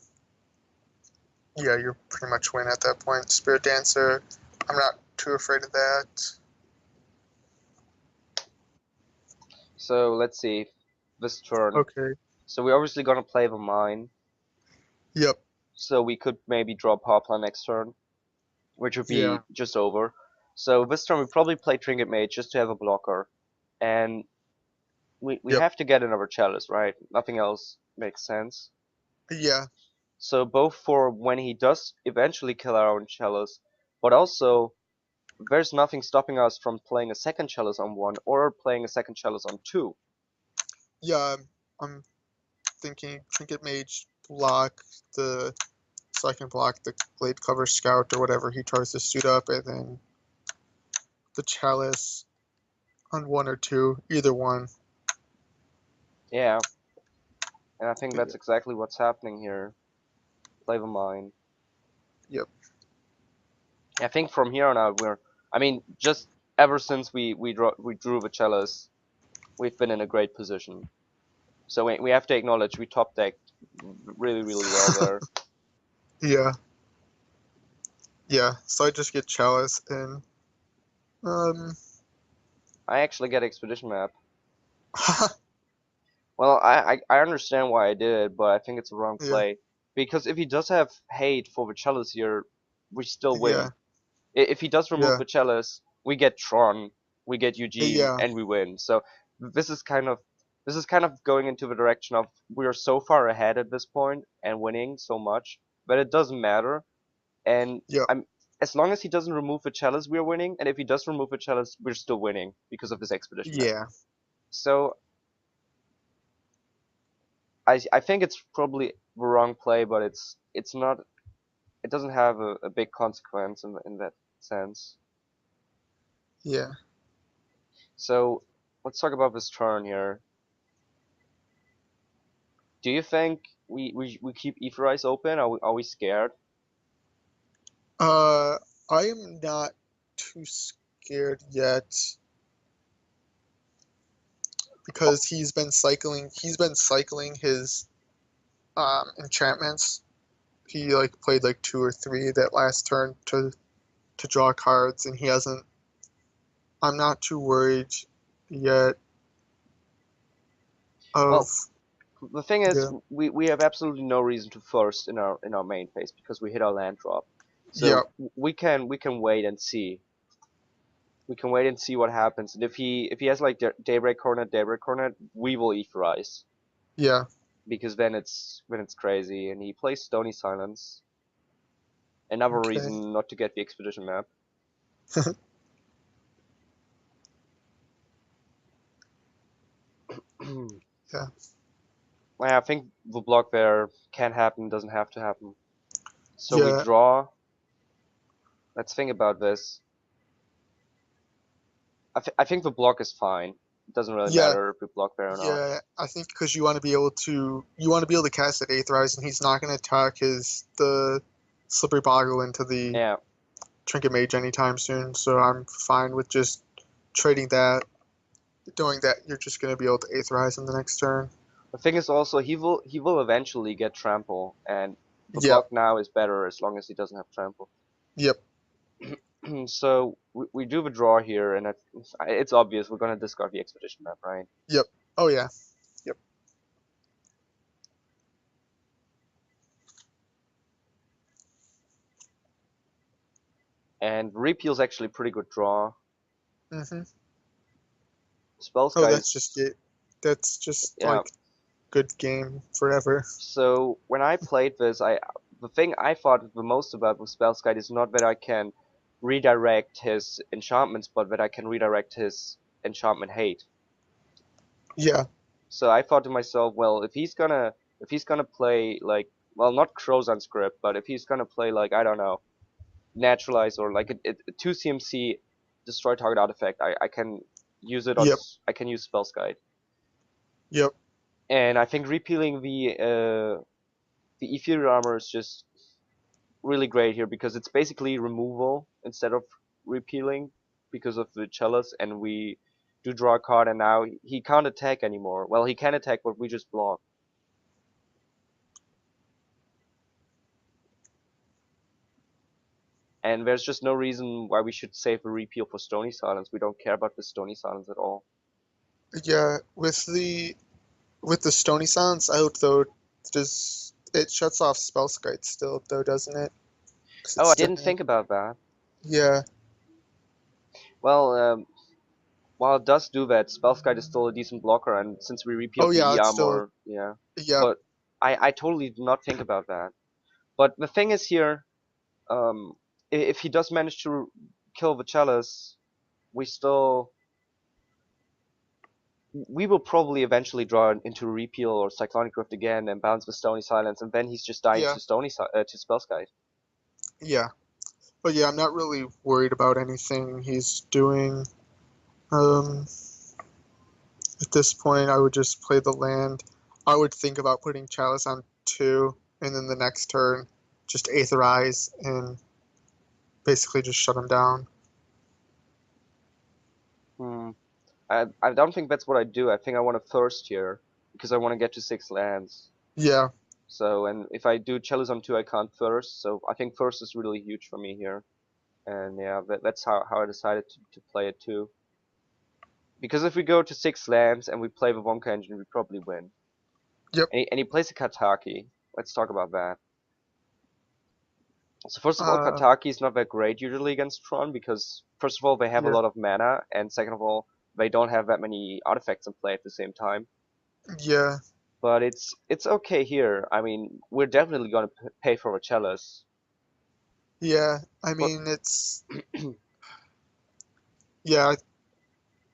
yeah, you pretty much win at that point. Spirit Dancer, I'm not too afraid of that. So let's see this turn. Okay. So we're obviously gonna play the mine. Yep. So we could maybe draw Power Plant next turn, which would Yeah. be just over. So this turn we probably play Trinket Mage just to have a blocker, and we Yep. have to get another Chalice, right? Nothing else makes sense. Yeah. So both for when he does eventually kill our own Chalice, but also there's nothing stopping us from playing a second Chalice on 1 or playing a second Chalice on 2. Yeah. I'm thinking Trinket Mage block the, so I can block the Glade Cover Scout or whatever he tries to suit up, and then the Chalice on 1 or 2, either one. Yeah, and I think that's exactly what's happening here. Play the mine. Yep. I think from here on out just ever since we drew the Chalice, we've been in a great position. So we have to acknowledge we top decked really well there. Yeah. Yeah. So I just get Chalice, and I actually get expedition map. Well, I understand why I did it, but I think it's a wrong Yeah, play. Because if he does have hate for the Chalice here, we still yeah, win. If he does remove yeah, the Chalice, we get Tron, we get Ugin, yeah, and we win. So this is kind of going into the direction of we are so far ahead at this point and winning so much, but it doesn't matter. And yeah, I'm as long as he doesn't remove the Chalice, we are winning. And if he does remove the Chalice, we're still winning because of this expedition map. yeah, So I think it's probably the wrong play, but it's not. It doesn't have a big consequence in that sense. yeah. So let's talk about this turn here. Do you think we keep Aetherize open? Are we scared? Uh, I am not too scared yet Oh, because he's been cycling. He's been cycling his enchantments. He like played like two or three that last turn to draw cards, and he hasn't. I'm not too worried yet of well, the thing is, yeah, we have absolutely no reason to first in our main phase because we hit our land drop. yeah, So we can wait and see. We can wait and see what happens. And if he has like Daybreak Cornet, we will Aetherize yeah. because then it's crazy. And he plays Stony Silence. Another Okay. reason not to get the expedition map. Yeah, I think the block there can happen, doesn't have to happen. So we yeah, draw. Let's think about this. I think the block is fine. It doesn't really yeah, matter if we block there or not. yeah. I think because you want to be able to cast at Aetherize, and he's not going to attack the Slippery Boggle into the Yeah. Trinket Mage anytime soon. So I'm fine with just trading that. Doing that, you're just going to be able to Aetherize in the next turn. The thing is also he will eventually get trample, and the Yep, block now is better as long as he doesn't have trample. yep, So we do the draw here, and it's obvious we're gonna discard the expedition map, right? yep. Oh yeah, yep. And repeal's actually a pretty good draw. Mhm. Spell Oh, Skies, that's just yeah. like good game forever. So when I played this, the thing I thought the most about with Spellskite is not that I can redirect his enchantments, but that I can redirect his enchantment hate. Yeah, So I thought to myself, well, if he's gonna play like, well, not Crozon script, but if he's gonna play like, I don't know, naturalize or like a 2 CMC destroy target artifact, I can use it on yep, I can use Spellskite. yep, And I think repealing the ethereal armor is just really great here because it's basically removal instead of repealing because of the chalice, and we do draw a card, and now he can't attack anymore. Well, he can attack, but we just block. And there's just no reason why we should save a repeal for Stony Silence. We don't care about the Stony Silence at all. yeah. With the Stony Silence out though, does it shuts off Spellskite still though, doesn't it? 'Cause Oh, it's I still didn't think about that. yeah, Well, while it does do that, Spellskite is still a decent blocker, and since we oh repealed the yeah, E it's still armor, yeah. yep, But I totally did not think about that. But the thing is here, um, if he does manage to kill the Chalice, we still we will probably eventually draw into Repeal or Cyclonic Rift again and bounce with Stony Silence, and then he's just dying yeah, to to Spellskite. yeah. But yeah, I'm not really worried about anything he's doing. Um, at this point, I would just play the land. I would think about putting Chalice on 2, and then the next turn, just Aetherize and basically just shut him down. Hmm. I don't think that's what I do. I think I want to thirst here because I want to get to 6 lands. Yeah, So, and if I do Chalice on 2, I can't thirst. So I think thirst is really huge for me here. And yeah, that's how I decided to play it too. Because if we go to 6 lands and we play the Wonka Engine, we probably win. Yep. And he plays a Kataki. Let's talk about that. So first of all, Uh, Kataki is not that great usually against Tron because first of all they have a yeah. lot of mana, and second of all they don't have that many artifacts in play at the same time. Yeah. But it's okay here. I mean, we're definitely gonna pay for a Chalice. Yeah. I But mean, it's yeah.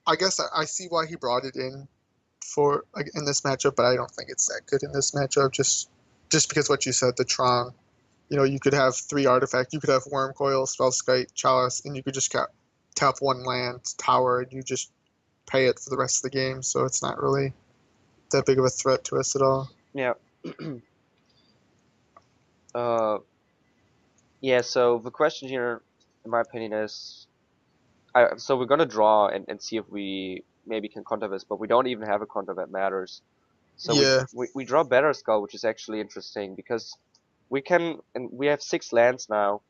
I guess I see why he brought it in for in this matchup, but I don't think it's that good in this matchup. Just because what you said, the Tron. You could have 3 artifacts. You could have Worm Coil, Spellskite, Chalice, and you could just tap 1 land, Tower, and you just pay it for the rest of the game. So it's not really that big of a threat to us at all. yeah. uh yeah, so the question here in my opinion is so we're gonna draw and see if we maybe can counter this, but we don't even have a counter that matters. So Yeah. we draw Better Skull, which is actually interesting because and we have 6 lands now.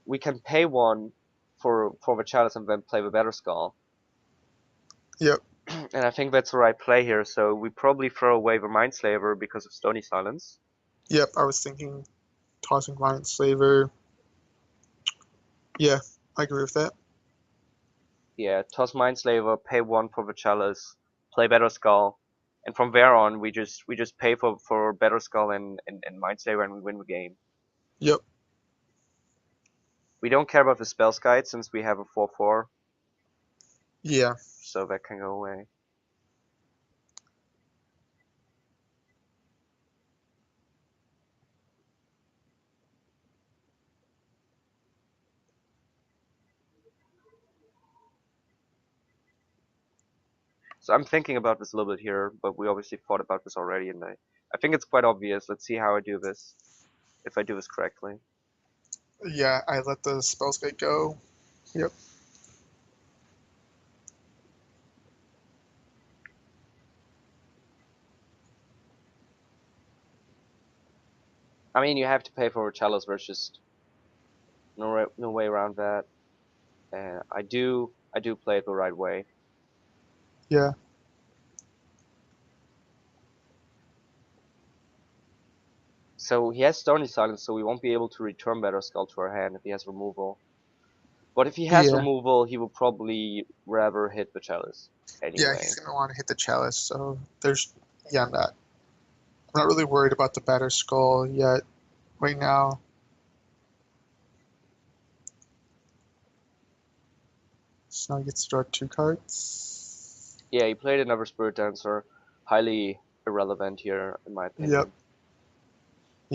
We can pay 1 for the Chalice and then play the Better Skull. Yep. And I think that's the right play here. So we probably throw away the Mindslaver because of Stony Silence. Yep. I was thinking tossing Mindslaver. Yeah, I agree with that. Yeah, toss Mindslaver, pay 1 for the Chalice, play Better Skull, and from there on we just pay for Better Skull and Mindslaver and we win the game. Yep. We don't care about the Spell Guide since we have a 4/4, Yeah. so that can go away. So I'm thinking about this a little bit here, but we obviously thought about this already, and I think it's quite obvious. Let's see how I do this, if I do this correctly. Yeah, I let the Spellskite go. Yep. I mean, you have to pay for a Chalice, there's just no way around that. I do play it the right way. Yeah. So he has Stony Silence, so we won't be able to return Better Skull to our hand if he has removal. But if he has Yeah. removal, he will probably rather hit the Chalice Yeah, anyway. he's gonna want to hit the Chalice, so I'm not really worried about the Batter Skull yet right now. So now he gets to draw 2 cards. Yeah, he played another Spirit Dancer, highly irrelevant here in my opinion. Yep. So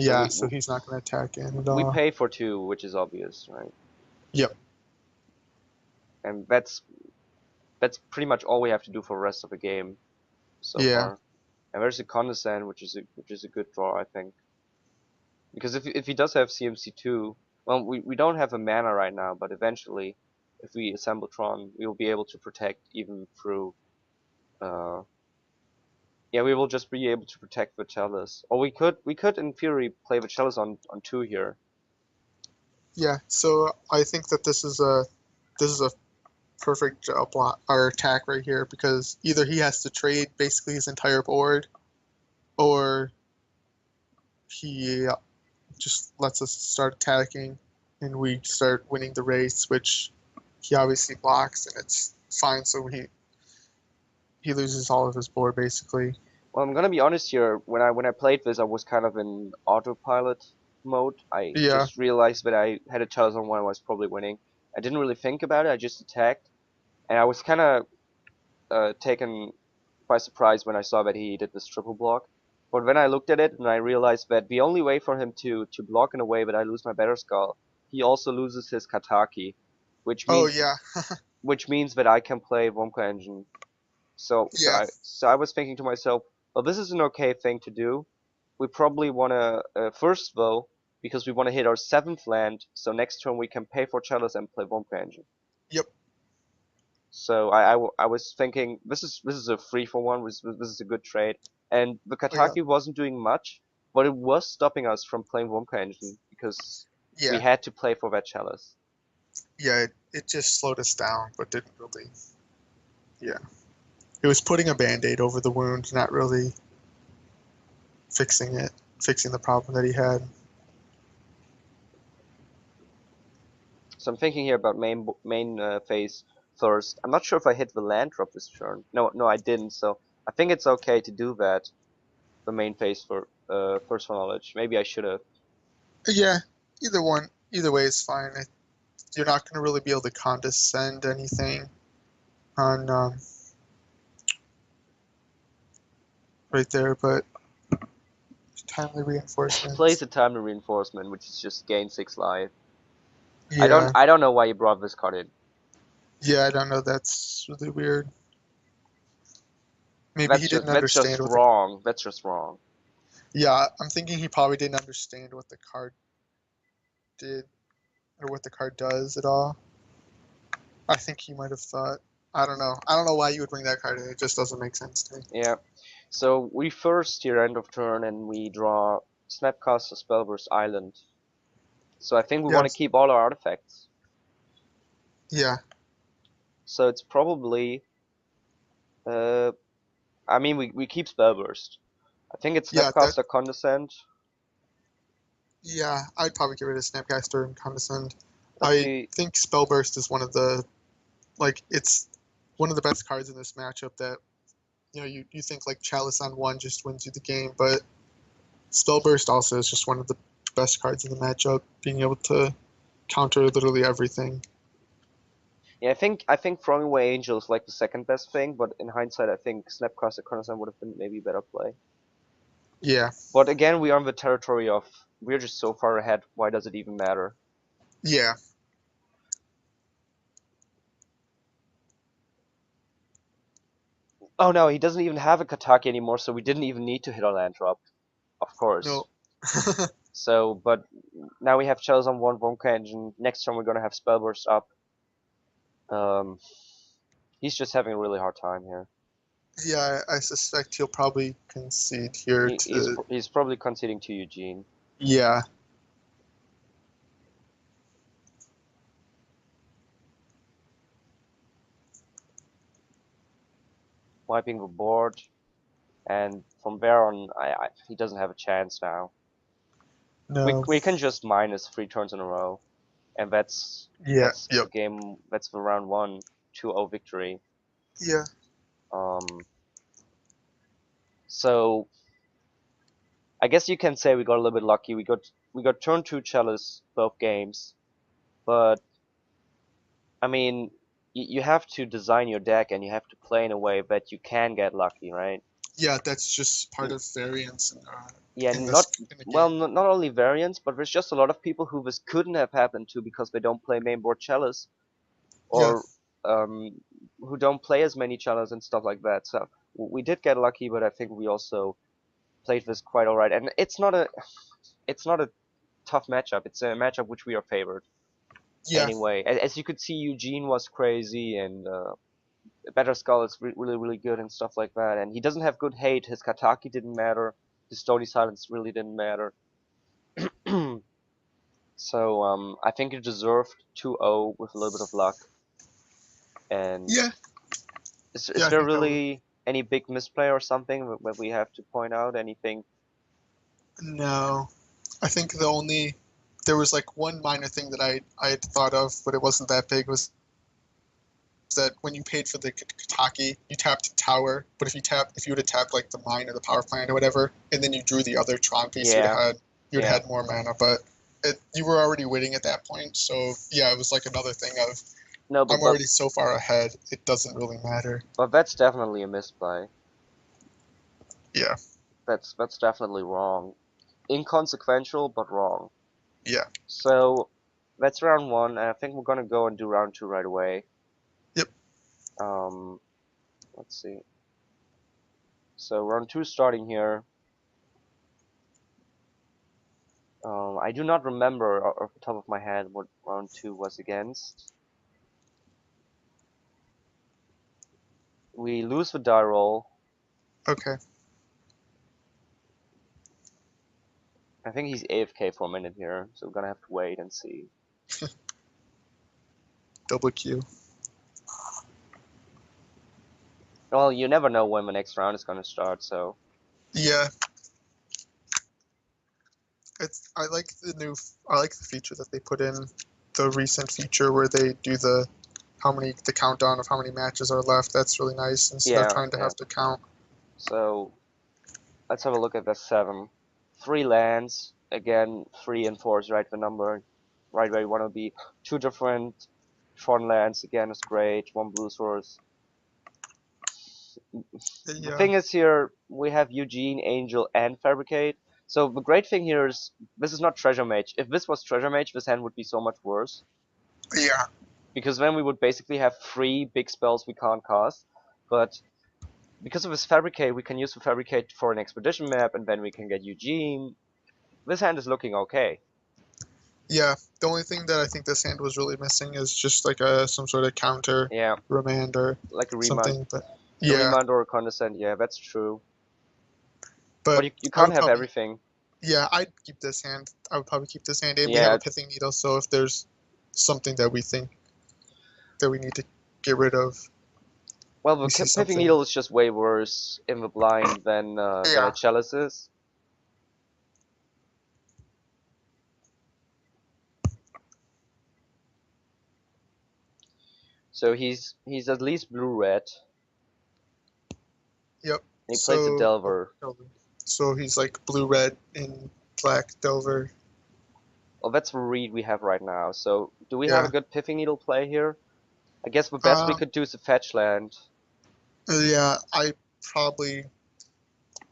Yeah, so he's not gonna attack in at we all. pay for 2, which is obvious, right? Yep. And that's pretty much all we have to do for the rest of the game so Yeah. far. And there's a Condescend, which is a good draw, I think. Because if he does have CMC2, well, we don't have a mana right now, but eventually, if we assemble Tron, we will be able to protect even through. Yeah, we will just be able to protect the Chalice, or we could in theory play the Chalice on 2 here. Yeah. So I think that this is a perfect block or attack right here because either he has to trade basically his entire board, or he just lets us start attacking, and we start winning the race, which he obviously blocks, and it's fine. So he loses all of his board basically. Well, I'm gonna be honest here. When I played this, I was kind of in autopilot mode. I Yeah. just realized that I had a Chalice on 1, I was probably winning. I didn't really think about it. I just attacked, and I was kind of taken by surprise when I saw that he did this triple block. But when I looked at it and I realized that the only way for him to block in a way that I lose my Better Skull, he also loses his Kataki, which Oh means yeah. that I can play Wonka Engine. Yeah. So I was thinking to myself, well, this is an okay thing to do. We probably want to first though, because we want to hit our 7th land. So next turn we can pay for Chalice and play Wonka Engine. Yep. So I was thinking this is a 3-for-1. This is a good trade. And the Oh, yeah. Kataki wasn't doing much, but it was stopping us from playing Wonka Engine because we Yeah. had to play for that Chalice. Yeah. It just slowed us down, but didn't really. Yeah. It was putting a band-aid over the wound, not really fixing the problem that he had. So I'm thinking here about main phase first. I'm not sure if I hit the land drop this turn. No, I didn't. So I think it's okay to do that. The main phase for first knowledge. Maybe I should have. Yeah, either way is fine. You're not going to really be able to condescend anything on right there, but timely reinforcements. Plays a timely reinforcement, which is just gain 6 life. Yeah. I don't know why you brought this card in. Yeah, I don't know. That's really weird. Maybe That's he just didn't understand what wrong. That's just wrong. Yeah, I'm thinking he probably didn't understand what the card did or what the card does at all. I think he might have thought. I don't know. I don't know why you would bring that card in. It just doesn't make sense to me. Yeah. So we first here end of turn and we draw Snapcaster Spellburst Island. So I think we want to keep all our artifacts. Yeah. So it's probably I mean we keep Spellburst. I think it's Snapcaster Condescend. Yeah, I'd probably get rid of Snapcaster and Condescend. Okay. I think Spellburst is one of the it's one of the best cards in this matchup that you think like Chalice on 1 just wins you the game, but Spellburst also is just one of the best cards in the matchup, being able to counter literally everything. Yeah, I think throwing away Angel is like the second best thing, but in hindsight I think Snapcaster Condescend would have been maybe a better play. Yeah. But again, we are in the territory of we're just so far ahead, why does it even matter? Yeah. Oh no, he doesn't even have a Kataki anymore, so we didn't even need to hit a land drop. Of course. No. So, but now we have Chalice on 1 Wonka Engine. Next turn we're gonna have Spellburst up. He's just having a really hard time here. Yeah, I suspect he'll probably concede here He's probably conceding to Ugin. Yeah. Wiping the board, and from there on, he doesn't have a chance now. No. We can just minus 3 turns in a row, and that's the game. That's the round 1 2-0 victory. Yeah. So I guess you can say we got a little bit lucky. We got turn 2 Chalice both games, but I mean, you have to design your deck and you have to play in a way that you can get lucky, right? Yeah, that's just part of variance. Yeah, not only variance, but there's just a lot of people who this couldn't have happened to because they don't play mainboard Chalice, or who don't play as many Chalice and stuff like that. So we did get lucky, but I think we also played this quite alright. And it's not a tough matchup. It's a matchup which we are favored. Yeah. Anyway, as you could see, Ugin was crazy, and Better Skull is really good and stuff like that. And he doesn't have good hate. His Kataki didn't matter. His Stony Silence really didn't matter. So I think he deserved 2-0 with a little bit of luck. And yeah. Is there really any big misplay or something that we have to point out? Anything? No, I think there was like one minor thing that I had thought of, but it wasn't that big. Was that when you paid for the Kataki, you tapped Tower, but if you would have tapped like the mine or the power plant or whatever, and then you drew the other Tron piece, you'd have had more mana. But you were already winning at that point, so yeah, it was like another thing of I'm already so far ahead, it doesn't really matter. But that's definitely a misplay. Yeah. That's definitely wrong. Inconsequential, but wrong. Yeah. So that's round 1, and I think we're gonna go and do round 2 right away. Yep. Let's see. So round 2 starting here. I do not remember off the top of my head what round 2 was against. We lose the die roll. Okay. I think he's AFK for a minute here, so we're gonna have to wait and see. Double Q. Well, you never know when the next round is gonna start, so Yeah, I like I like the feature that they put in, the recent feature where they do the countdown of how many matches are left. That's really nice instead of yeah, trying to yeah. have to count. So let's have a look at the 7. 3 lands, again, 3 and 4 is right the number, right where you want to be. 2 different Tron lands, again, is great. 1 blue source. The Yeah, thing is here, we have Ugin, Angel, and Fabricate. So the great thing here is, this is not Treasure Mage. If this was Treasure Mage, this hand would be so much worse. yeah, Because then we would basically have 3 big spells we can't cast. But because of this Fabricate, we can use the Fabricate for an Expedition map, and then we can get Ugin. This hand is looking okay. yeah. The only thing that I think this hand was really missing is just like some sort of counter Yeah, remand or like a Remand. something. But A yeah, Remand or a Condescend, yeah, that's true. But but you I can't would have probably everything. yeah I'd keep this hand. I would probably keep this hand, and we have Yeah, a pithing needle. So if there's something that we think that we need to get rid of, well, the we see Pithing something. Needle is just way worse in the blind than a Yeah. Chalice is. So he's at least blue-red. Yep. And he plays a So Delver. so he's like blue red in black Delver. Well, that's the read we have right now. So do we have a Yeah. good Pithing Needle play here? I guess the best we Um. could do is a fetch land. Yeah. I probably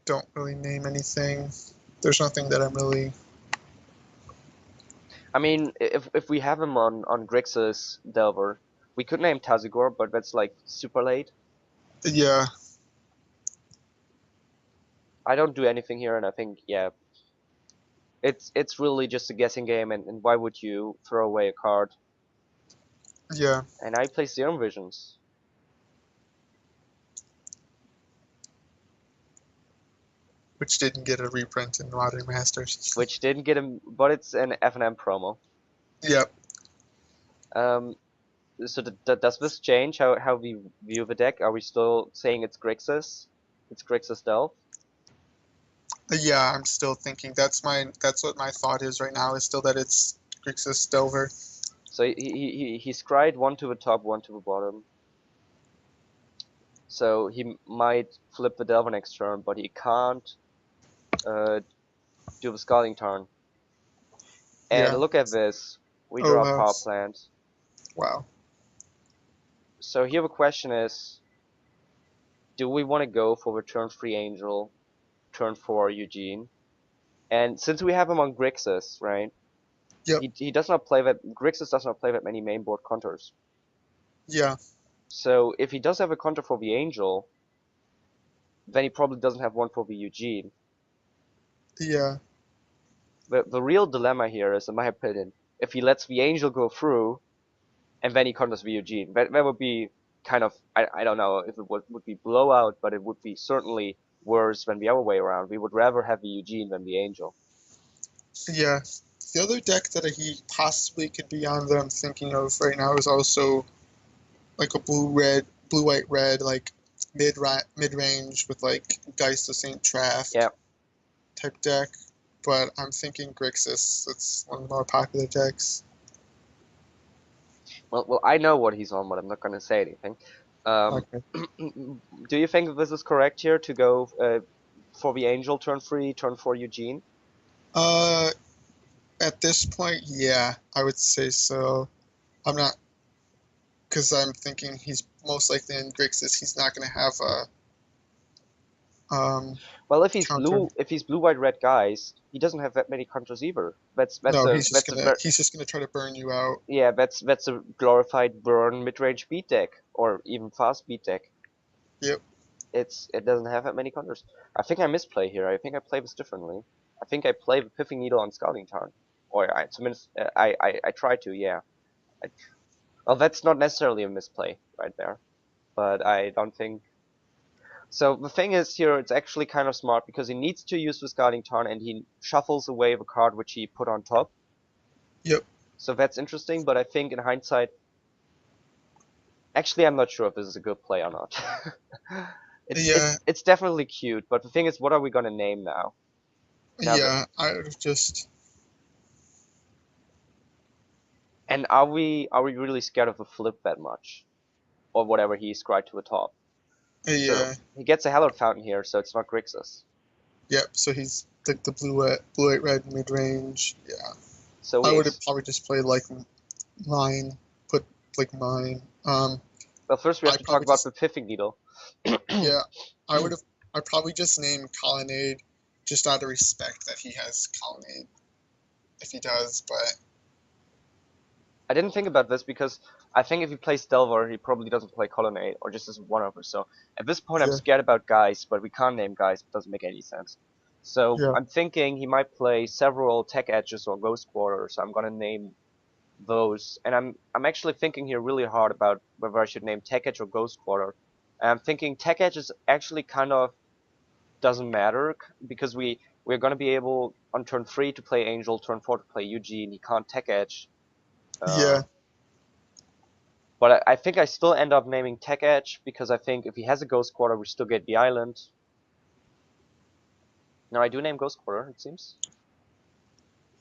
don't really name anything. There's nothing that I'm really. I mean, if we have him on Grixis Delver, we could name Tazigor, but that's like super late. Yeah. I don't do anything here, and I think yeah, it's really just a guessing game, and why would you throw away a card? Yeah. And I play Serum Visions, Which didn't get a reprint in Modern Masters. which didn't get him, but it's an F&M promo. Yep. Um, so does this change how we view the deck? Are we still saying it's Grixis? It's Grixis Delve? Yeah. I'm still thinking that's what my thought is right now. Is still that it's Grixis Delver. So he scryed 1 to the top, 1 to the bottom. So he might flip the Delver next turn, but he can't uh, do the Scalding Tarn. And Yeah. look at this. We Oh draw a wow. Power Plant. Wow. So here the question is, do we want to go for the turn 3 Angel, turn 4 Ugin? And since we have him on Grixis, right? Yep. He does not play that. Grixis does not play that many mainboard counters. Yeah. So if he does have a counter for the Angel, then he probably doesn't have one for the Ugin. Yeah. The real dilemma here is, in my opinion, if he lets the Angel go through and then he counters the Ugin, that would be kind of, I don't know if it would be blowout, but it would be certainly worse than the other way around. We would rather have the Ugin than the Angel. Yeah. The other deck that he possibly could be on that I'm thinking of right now is also like a blue white red, like mid range with like Geist of Saint Traft Yeah. type deck. But I'm thinking Grixis. It's one of the more popular decks. Well, I know what he's on, but I'm not gonna say anything. Um, Okay. do you think this is correct here to go for the Angel turn 3, turn 4 Ugin? Uh, at this point, yeah, I would say so. I'm not, because I'm thinking he's most likely in Grixis. He's not going to have a Well, counter. if he's blue, white, red guys, he doesn't have that many counters either. No, That's a he's just gonna try to burn you out. yeah, that's a glorified burn mid-range beat deck, or even fast beat deck. Yep. It doesn't have that many counters. I think I misplay here. I think I play this differently. I think I play the Pithing Needle on Scouting Tarn, or I try to, yeah. I, well, that's not necessarily a misplay right there, but I don't think. So the thing is here, it's actually kind of smart because he needs to use the Scouting Tarn and he shuffles away the card which he put on top. Yep. So that's interesting, but I think in hindsight, Actually, I'm not sure if this is a good play or not. Yeah, It's definitely cute, but the thing is, what are we gonna name now? yeah, I would have just, And are we really scared of a flip that much, or whatever he scried to the top? So yeah, he gets a Hallowed Fountain here, so it's not Grixis. yep, so he's like the blue, white, red mid-range, yeah. So I we would have probably just played like mine, put like mine. well, first we have I to talk probably about just, the Pithing Needle. yeah, I probably just named Colonnade just out of respect that he has Colonnade, if he does, but I didn't think about this because I think if he plays Delver, he probably doesn't play Colonnade, or just as one over. So at this point, I'm yeah, scared about guys, but we can't name guys. It doesn't make any sense. So yeah, I'm thinking he might play several Tech Edges or Ghost Quarters. So I'm gonna name those, and I'm actually thinking here really hard about whether I should name Tech Edge or Ghost Quarter. And I'm thinking Tech Edge is actually kind of doesn't matter because we're gonna be able on turn 3 to play Angel, turn 4 to play Ugin. He can't Tech Edge. yeah, But I think I still end up naming Tech Edge because I think if he has a Ghost Quarter, we still get the island. No, I do name Ghost Quarter, it seems.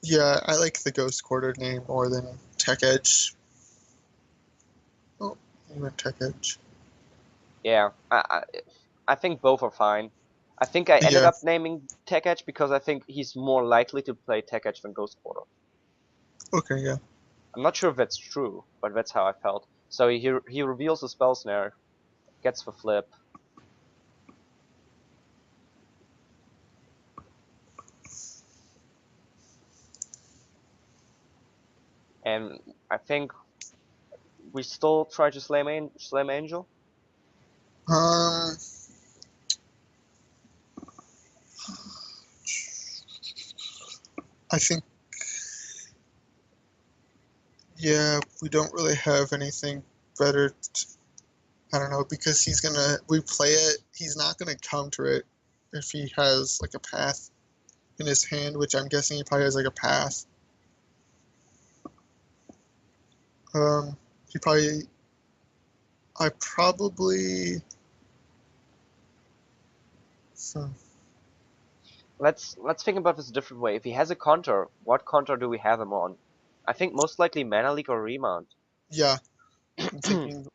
yeah. I like the Ghost Quarter name more than Tech Edge. Oh, you went Tech Edge. Yeah, I think both are fine. I think I ended Yeah, up naming Tech Edge because I think he's more likely to play Tech Edge than Ghost Quarter. okay, yeah, I'm not sure if that's true, but that's how I felt. So he reveals the Spell Snare, gets the flip, and I think we still try to Slam Angel. um, I think, yeah, we don't really have anything better. I don't know, because we play it, he's not gonna counter it if he has like a path in his hand, which I'm guessing he probably has like a path. Um, he probably, I probably, so, Let's think about this a different way. If he has a counter, what counter do we have him on? I think most likely Mana Leak or Remand. yeah, I'm thinking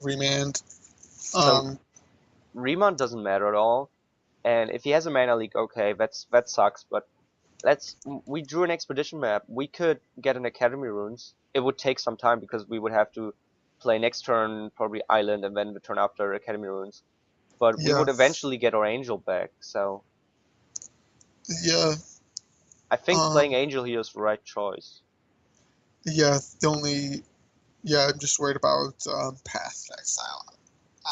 remand. So Um, Remand doesn't matter at all. And if he has a Mana Leak, okay, that sucks. But we drew an expedition map. We could get an Academy Runes. It would take some time because we would have to play next turn probably Island and then the turn after Academy Runes. But we yeah, would eventually get our Angel back. So yeah, I think playing um, Angel here is the right choice. yeah, the only, yeah, I'm just worried about path exile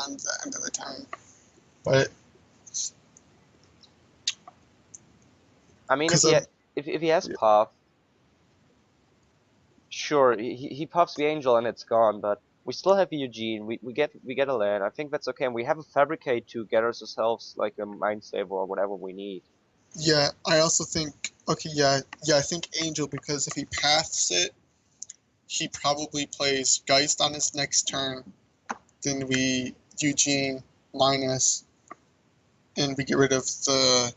on the end of the turn. But, I mean, because I'm, if he has yeah, Path, sure, he puffs the Angel and it's gone. But we still have Eugene. We get a land. I think that's okay. And we have a Fabricate to get ourselves like a Mind Saver or whatever we need. yeah, I also think, okay, yeah, I think Angel, because if he paths it, he probably plays Geist on his next turn. Then we Eugene minus, and we get rid of the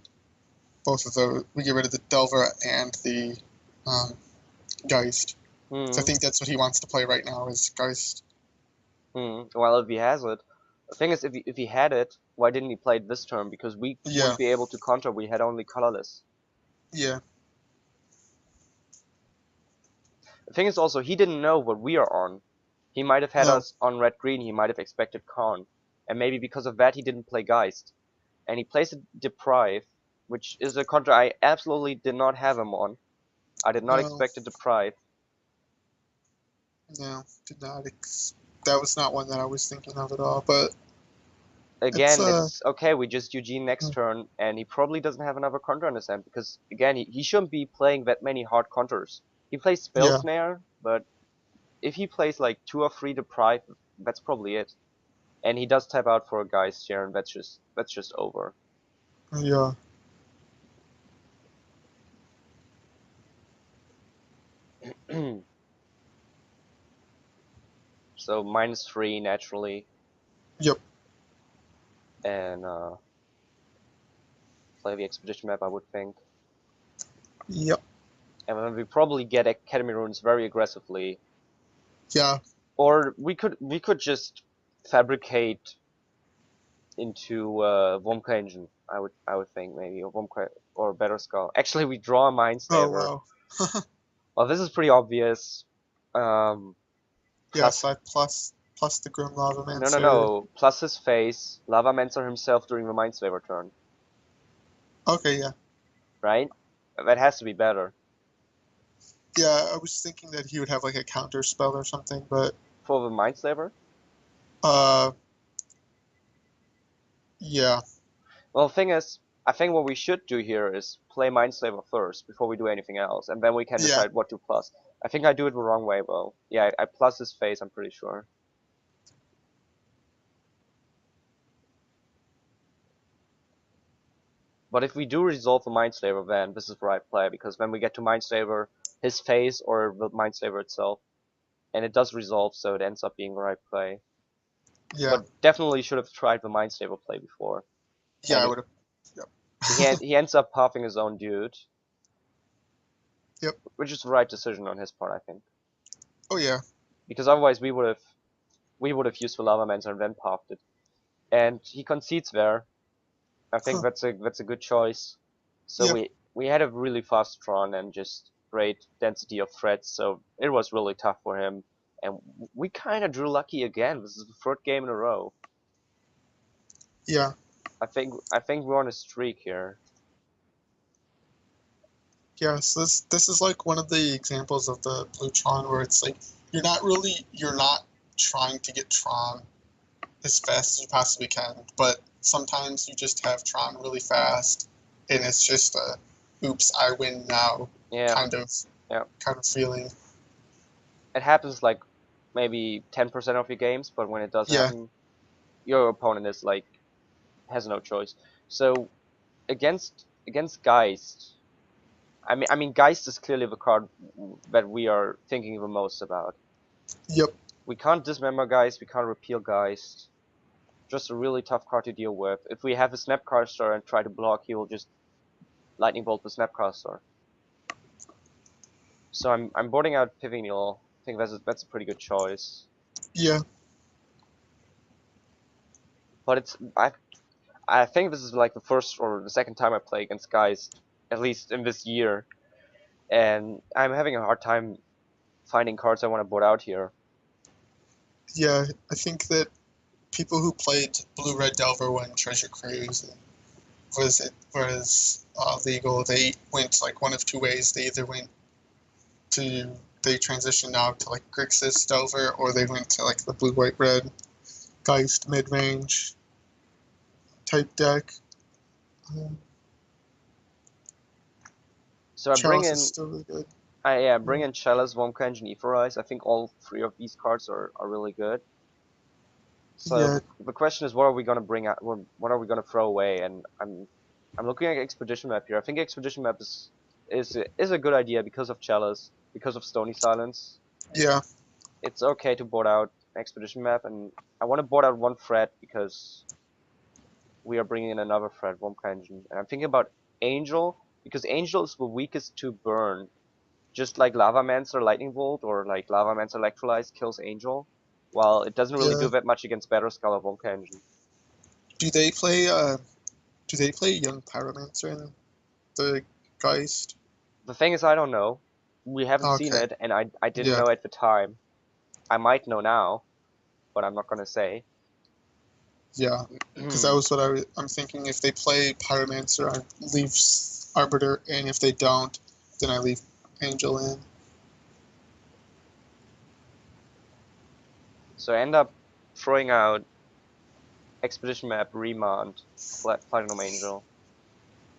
both of those. We get rid of the Delver and the um, Geist. So I Hmm. think that's what he wants to play right now is Geist. Well, if he has it, the thing is, if he had it, why didn't he play it this turn? Because we Yeah, wouldn't be able to counter. We had only colorless. yeah, The thing is also, he didn't know what we are on. He might have had no, us on red green. He might have expected Karn, and maybe because of that, he didn't play Geist. And he plays a Deprive, which is a counter I absolutely did not have him on. I did not no, expect a Deprive. no, did not. That was not one that I was thinking of at all. But it's Again, it's okay. We just Eugene next mm, turn, and he probably doesn't have another counter in his hand because again, he shouldn't be playing that many hard counters. He plays Spell yeah, Snare, but if he plays like 2 or 3 Deprive, that's probably it. And he does tap out for a Geist here, and that's just over. yeah. So -3 naturally. Yep. And play the expedition map, I would think. Yep. And then we probably get Academy runes very aggressively. Yeah. Or we could just fabricate into Womka Engine. I would think maybe, or Womka or Better Skull. Actually, we draw a Oh Mindslaver. wow. Well, this is pretty obvious. Yeah. Plus, Side plus the Grim Lava Mancer. no. Plus his face, Lavamancer himself during the Mindslaver turn, Okay. Yeah. right? That has to be better. Yeah. I was thinking that he would have like a counter spell or something, but For the Mindslaver? uh, yeah. Well, the thing is, I think what we should do here is play Mindslaver first before we do anything else, and then we can Yeah. decide what to plus. I think I do it the wrong way, though. Yeah, I plus his face, I'm pretty sure. But if we do resolve the Mindslaver, then this is the right play, because when we get to Mindslaver, his face or the Mindslaver itself, and it does resolve, so it ends up being the right play. Yeah. But definitely should have tried the Mindslaver play before. Yeah. And I would have. he ends up pathing his own dude. Yep. Which is the right decision on his part, I think. Oh yeah. Because otherwise we would have used the Lavamancer and then pathed it. And he concedes there. I think that's a good choice. So Yep. we had a really fast Tron and just great density of threats, so it was really tough for him. And we kind of drew lucky again. This is the third game in a row. Yeah. I think we're on a streak here. Yeah. So this is like one of the examples of the blue Tron where it's like you're not trying to get Tron as fast as you possibly can, but sometimes you just have Tron really fast, and it's just a "oops, I win now" Yeah. kind of feeling. It happens like maybe 10% of your games, but when it does happen, your opponent is like has no choice. So against Geist, I mean Geist is clearly the card that we are thinking the most about. Yep. We can't dismember Geist, we can't repeal Geist. Just a really tough card to deal with. If we have a Snapcaster and try to block, he will just Lightning Bolt the Snapcaster. So I'm boarding out Pivinil. I think that's a pretty good choice. Yeah. But I think this is like the first or the second time I play against Geist, at least in this year, and I'm having a hard time finding cards I want to board out here. Yeah. I think that people who played Blue Red Delver when Treasure Cruise was legal, they went like one of two ways. They either transitioned out to like Grixis Delver, or they went to like the Blue White Red Geist mid range type deck. So I bring in is still really good. bring in Chalice, Womka Engine, Etherize. I think all three of these cards are really good. So the question is, what are we gonna bring out? What are we gonna throw away? And I'm looking at Expedition Map here. I think Expedition Map is a good idea because of Chalice, because of Stony Silence. Yeah. It's okay to board out Expedition Map, and I want to board out one threat because we are bringing in another threat, Womka Engine. And I'm thinking about Angel, because Angel is the weakest to burn. Just like Lavamancer Lightning Bolt or like Lavamancer Electrolyze kills Angel, while it doesn't really do that much against Better Skull or Womka Engine. Do they play Young Pyromancer in the Geist? The thing is, I don't know. We haven't seen it, and I didn't know at the time. I might know now, but I'm not gonna say. Yeah, because that was what I'm thinking. If they play Pyromancer, I leave Arbiter in. If they don't, then I leave Angel in. So I end up throwing out Expedition Map, Remand, Platinum Angel.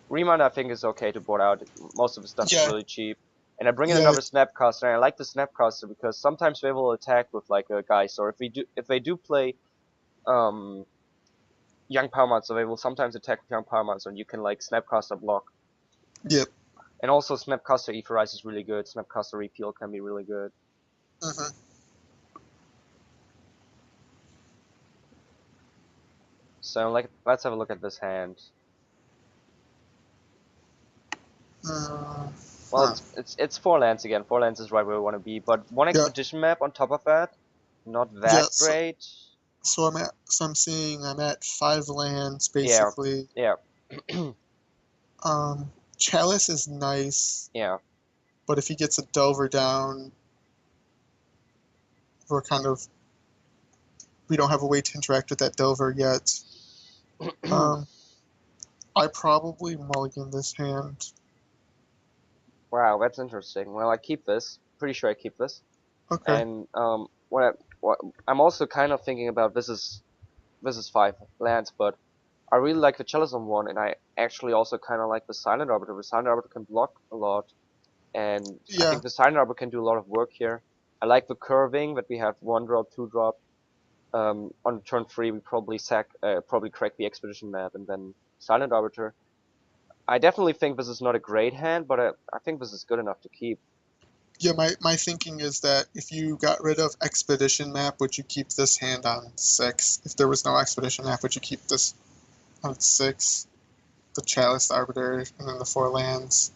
Remand I think is okay to board out. Most of the stuff is really cheap. And I bring in another Snapcaster, and I like the Snapcaster because sometimes they will attack with like a Geist, or if they do play Young Power Monster, they will sometimes attack with Young Power Monster, and you can like Snapcaster block. Yep. And also Snapcaster Etherize is really good. Snapcaster Repeal can be really good. So let's have a look at this hand. Uh, Well, it's 4 lands again. 4 lands is right where we want to be, but one yeah, expedition map on top of that, not yeah. that great. So I'm seeing I'm at 5 lands Yeah, basically. yeah, Chalice is nice, yeah. but if he gets a Delver down, we're kind of we don't have a way to interact with that Delver yet. I probably mulligan this hand. Wow, that's interesting. Well, I keep this. Pretty sure I keep this. Okay. And what I'm also kind of thinking about this is 5 lands, but I really like the Chelazon one, and I actually also kind of like the Silent Arbiter. The Silent Arbiter can block a lot, and I Yeah. think the Silent Arbiter can do a lot of work here. I like the curving that we have 1-drop, 2-drop. On turn 3, we probably crack the Expedition map, and then Silent Arbiter. I definitely think this is not a great hand, but I think this is good enough to keep. Yeah, my thinking is that if you got rid of Expedition map, would you keep this hand on 6? If there was no Expedition map, would you keep this on 6? The Chalice, the Arbiter, and then the 4 lands.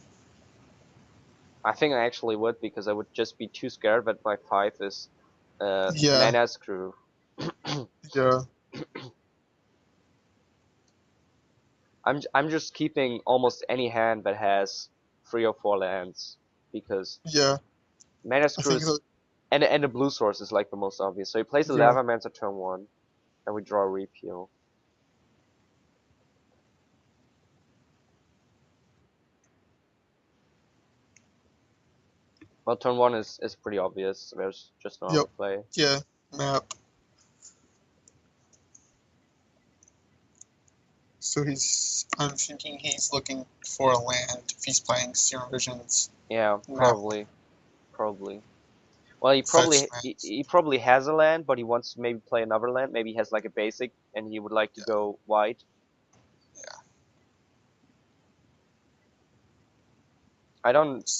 I think I actually would, because I would just be too scared that my 5 is Yeah, Mana Screw. yeah, I'm just keeping almost any hand that has 3 or 4 lands, because yeah. Mana I Screw think is, and the blue source is like the most obvious. So he plays a yeah, Lava Mancer turn 1, and we draw a Repeal. Well, turn 1 is pretty obvious. There's just no other yep, play. yeah, map. So I'm thinking he's looking for a land if he's playing Serum Visions Yeah, map probably. Well, fetch land. he probably has a land, but he wants to maybe play another land. Maybe he has like a basic, and he would like to go white. Yeah.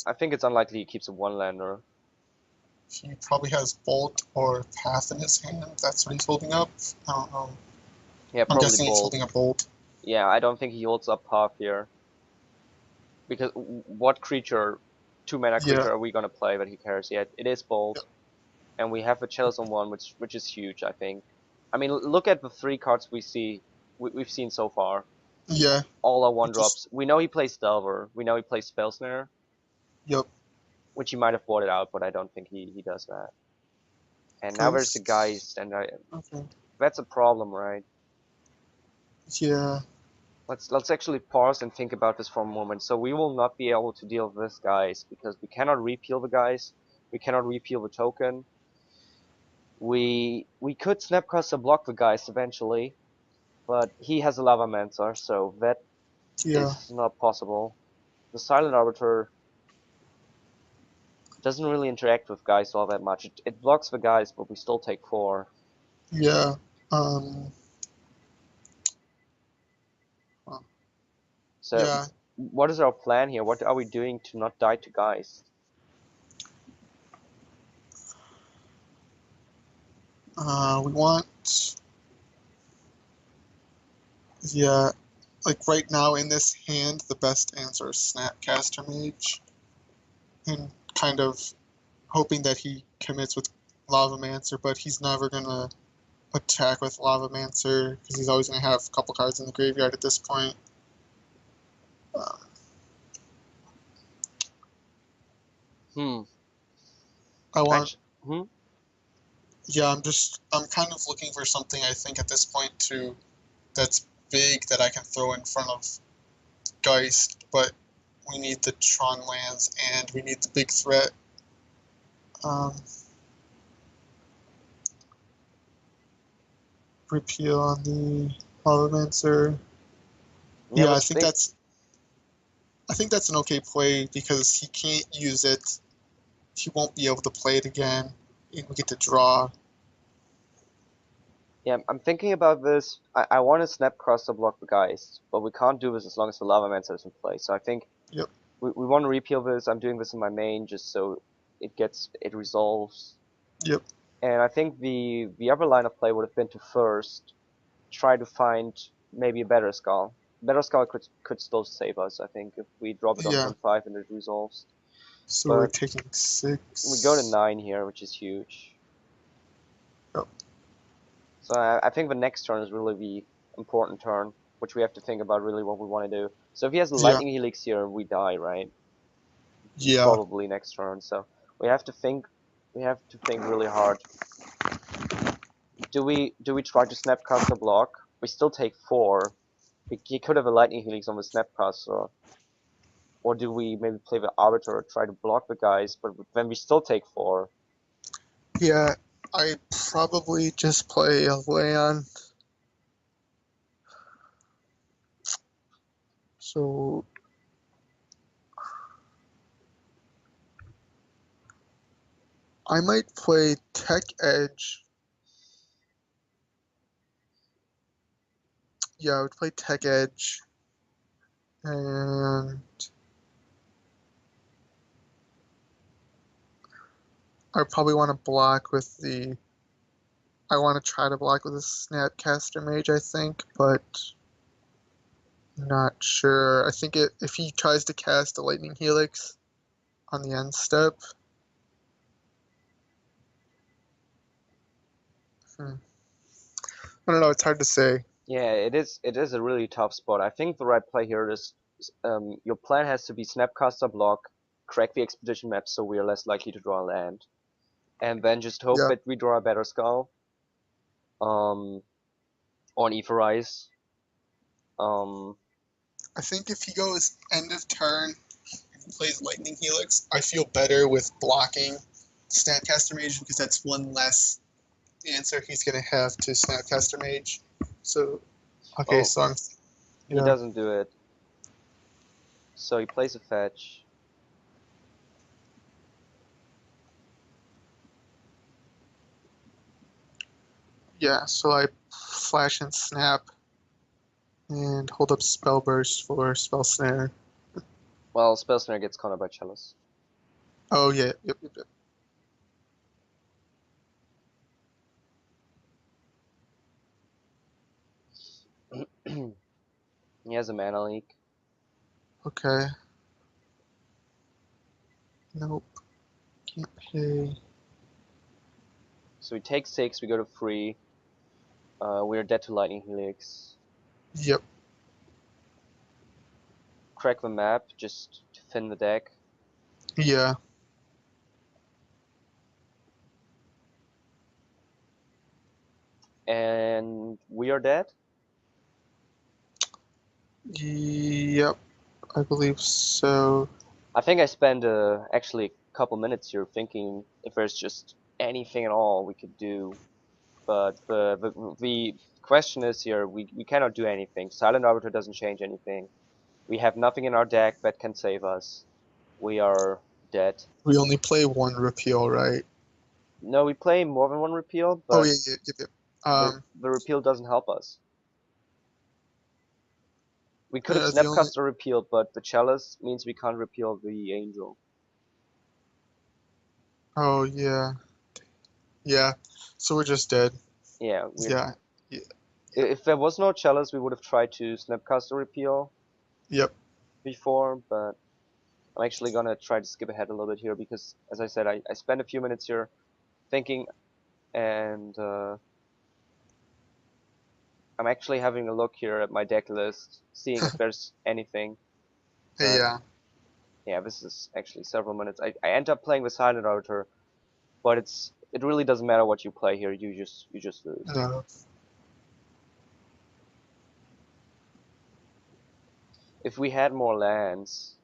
I think it's unlikely he keeps a 1-lander. He probably has Bolt or Path in his hand. That's what he's holding up. I don't know. Yeah, I'm probably guessing he's Bolt. holding a Bolt. Yeah, I don't think he holds up Path here, because what creature, 2-mana Yeah, creature, are we gonna play that he cares? Yeah, it is yeah, Bolt, and we have a Chalice on 1, which is huge, I think. I mean, look at the 3 cards we've seen so far. yeah. All are It just 1-drops. We know he plays Delver. We know he plays Spell Snare, yep. which he might have bought it out, but I don't think he does that. And now there's the Ghost. Geist, and Okay. that's a problem, right? Yeah, Let's actually pause and think about this for a moment. So we will not be able to deal with this Geist, because we cannot repeal the Geist, we cannot repeal the token. We could Snapcaster to block the Geist eventually, but he has a Lava Mancer, so that yeah, is not possible. The Silent Arbiter doesn't really interact with Geist all that much. It blocks the Geist, but we still take 4. yeah. Um, huh. So Yeah. what is our plan here? What are we doing to not die to Geist? We want. Yeah, like right now in this hand, the best answer is Snapcaster Mage, and kind of hoping that he commits with Lavamancer, but he's never gonna attack with Lavamancer because he's always gonna have a couple cards in the graveyard at this point. Um, Hmm. I want, Actually, hmm. yeah, I'm kind of looking for something I think at this point too that's big that I can throw in front of Geist, but we need the Tron lands and we need the big threat. Um, Repeal on the Lavamancer. Yeah, Yeah, but think. I think that's an okay play because he can't use it. He won't be able to play it again, and we get to draw. Yeah, I'm thinking about this. I want to Snapcaster to block the Geist, but we can't do this as long as the Lava Mancer is in play. So I think Yep. we want to repeal this. I'm doing this in my main just so it resolves. Yep. And I think the other line of play would have been to first try to find maybe a better skull. Better skull could still save us, I think, if we drop it on Yeah. turn 5 and it resolves. So But we're taking 6. we go to 9 here, which is huge. Oh. So I think the next turn is really the important turn, which we have to think about really what we want to do. So if he has a Yeah. lightning helix here, we die, right? Yeah. Probably next turn. So we have to think. We have to think really hard. Do we try to snapcaster block? We still take 4. He could have a lightning helix on the snapcaster. Or do we maybe play the arbiter, try to block the guys, but then we still take 4? Yeah. I probably just play a land. So I might play Tech Edge. Yeah, I would play Tech Edge. And I probably want to block with the. I want to try to block with a Snapcaster Mage, I think, but not sure. I think if he tries to cast a Lightning Helix on the end step. I don't know, it's hard to say. Yeah, it is. It is a really tough spot. I think the right play here is your plan has to be snapcaster block, crack the expedition map so we are less likely to draw land, and then just hope Yeah. that we draw a better skull. On Etherize. I think if he goes end of turn and plays Lightning Helix, I feel better with blocking Snapcaster Mage because that's one less answer he's going to have to Snapcaster Mage. So, okay, Oh, so I'm. he Yeah. doesn't do it. So he plays a fetch. Yeah, so I flash and snap and hold up Spell Burst for Spell Snare. Well, Spell Snare gets countered by Chalice. Oh, yeah, yep. He has a mana leak. Okay. Nope. Can't pay. So we take 6, we go to 3. We are dead to Lightning Helix. Yep. Crack the map just to thin the deck. Yeah. And we are dead? Yep. I believe so. I think I spent actually a couple minutes here thinking if there's just anything at all we could do. But the question is here, we cannot do anything. Silent Arbiter doesn't change anything. We have nothing in our deck that can save us. We are dead. We only play one repeal, right? No, we play more than one repeal, Oh, but yeah. Yep. the repeal doesn't help us. We could have The only. Snapcaster repealed, but the Chalice means we can't repeal the Angel. Oh, yeah. Yeah. So we're just dead. Yeah, Yeah. Yeah. if there was no Chalice, we would have tried to Snapcaster repeal Yep. before, but I'm actually gonna try to skip ahead a little bit here because, as I said, I spent a few minutes here thinking, and I'm actually having a look here at my deck list, seeing if there's anything. But Yeah. yeah, this is actually several minutes. I end up playing the Silent Arbiter, but it really doesn't matter what you play here. You just lose. No. If we had more lands,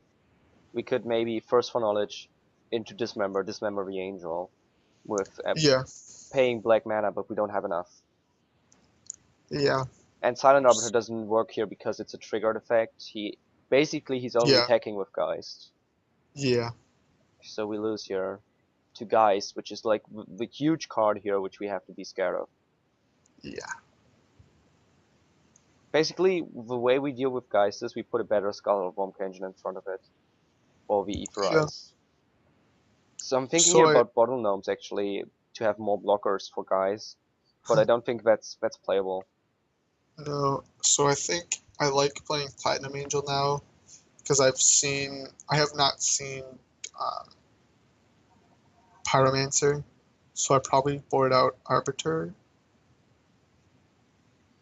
we could maybe first for knowledge into dismember the Angel with Yeah. paying black mana, but we don't have enough. Yeah. And Silent Arbiter doesn't work here because it's a triggered effect. He's only Yeah. attacking with Geist. Yeah. So we lose here to Geist, which is like the huge card here, which we have to be scared of. Yeah. Basically, the way we deal with Geist is we put a better Skull or Womp Engine in front of it, or we Yeah. Etherize. So I'm thinking So here about Bottle Gnomes actually to have more blockers for guys, but I don't think that's playable. No, so I think I like playing Platinum Angel now because I have not seen uh, Pyromancer, so I probably board out Arbiter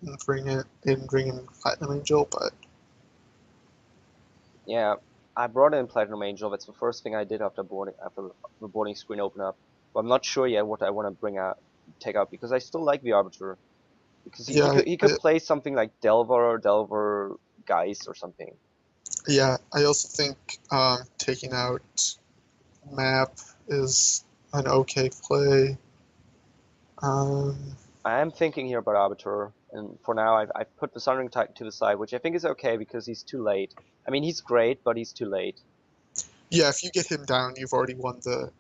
and bring in Platinum Angel, but Yeah, I brought in Platinum Angel. That's the first thing I did after the boarding screen opened up. But I'm not sure yet what I want to take out because I still like the Arbiter because yeah, he could play something like Delver Geist or something. I also think taking out Map is an okay play. Um, I am thinking here about Arbiter, and for now I've put the Sundering Titan to the side, which I think is okay because he's too late. I mean, he's great, but he's too late. yeah, if you get him down, you've probably won the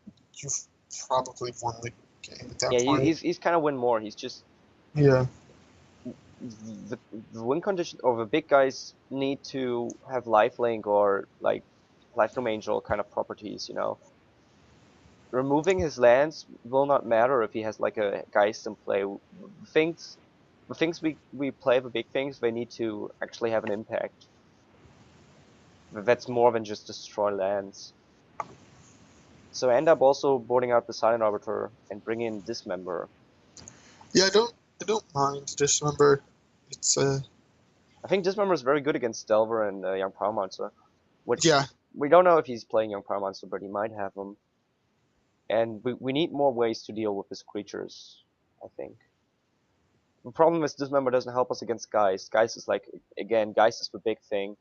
game at that Yeah, point. he's kind of win more. He's just Yeah, the win condition or the big guys need to have lifelink or like Platinum Angel kind of properties, you know. Removing his lands will not matter if he has like a Geist in play. Things the things we play, the big things, they need to actually have an impact. That's more than just destroy lands. So I end up also boarding out the Silent Arbiter and bring in Dismember. yeah, I don't mind. Just remember, it's I think Dismember is very good against Delver and Young Power Monster, which yeah, we don't know if he's playing Young Power Monster, but he might have them. And we need more ways to deal with his creatures, I think. The problem is Dismember doesn't help us against Geist. Geist is like, again, Geist is the big thing.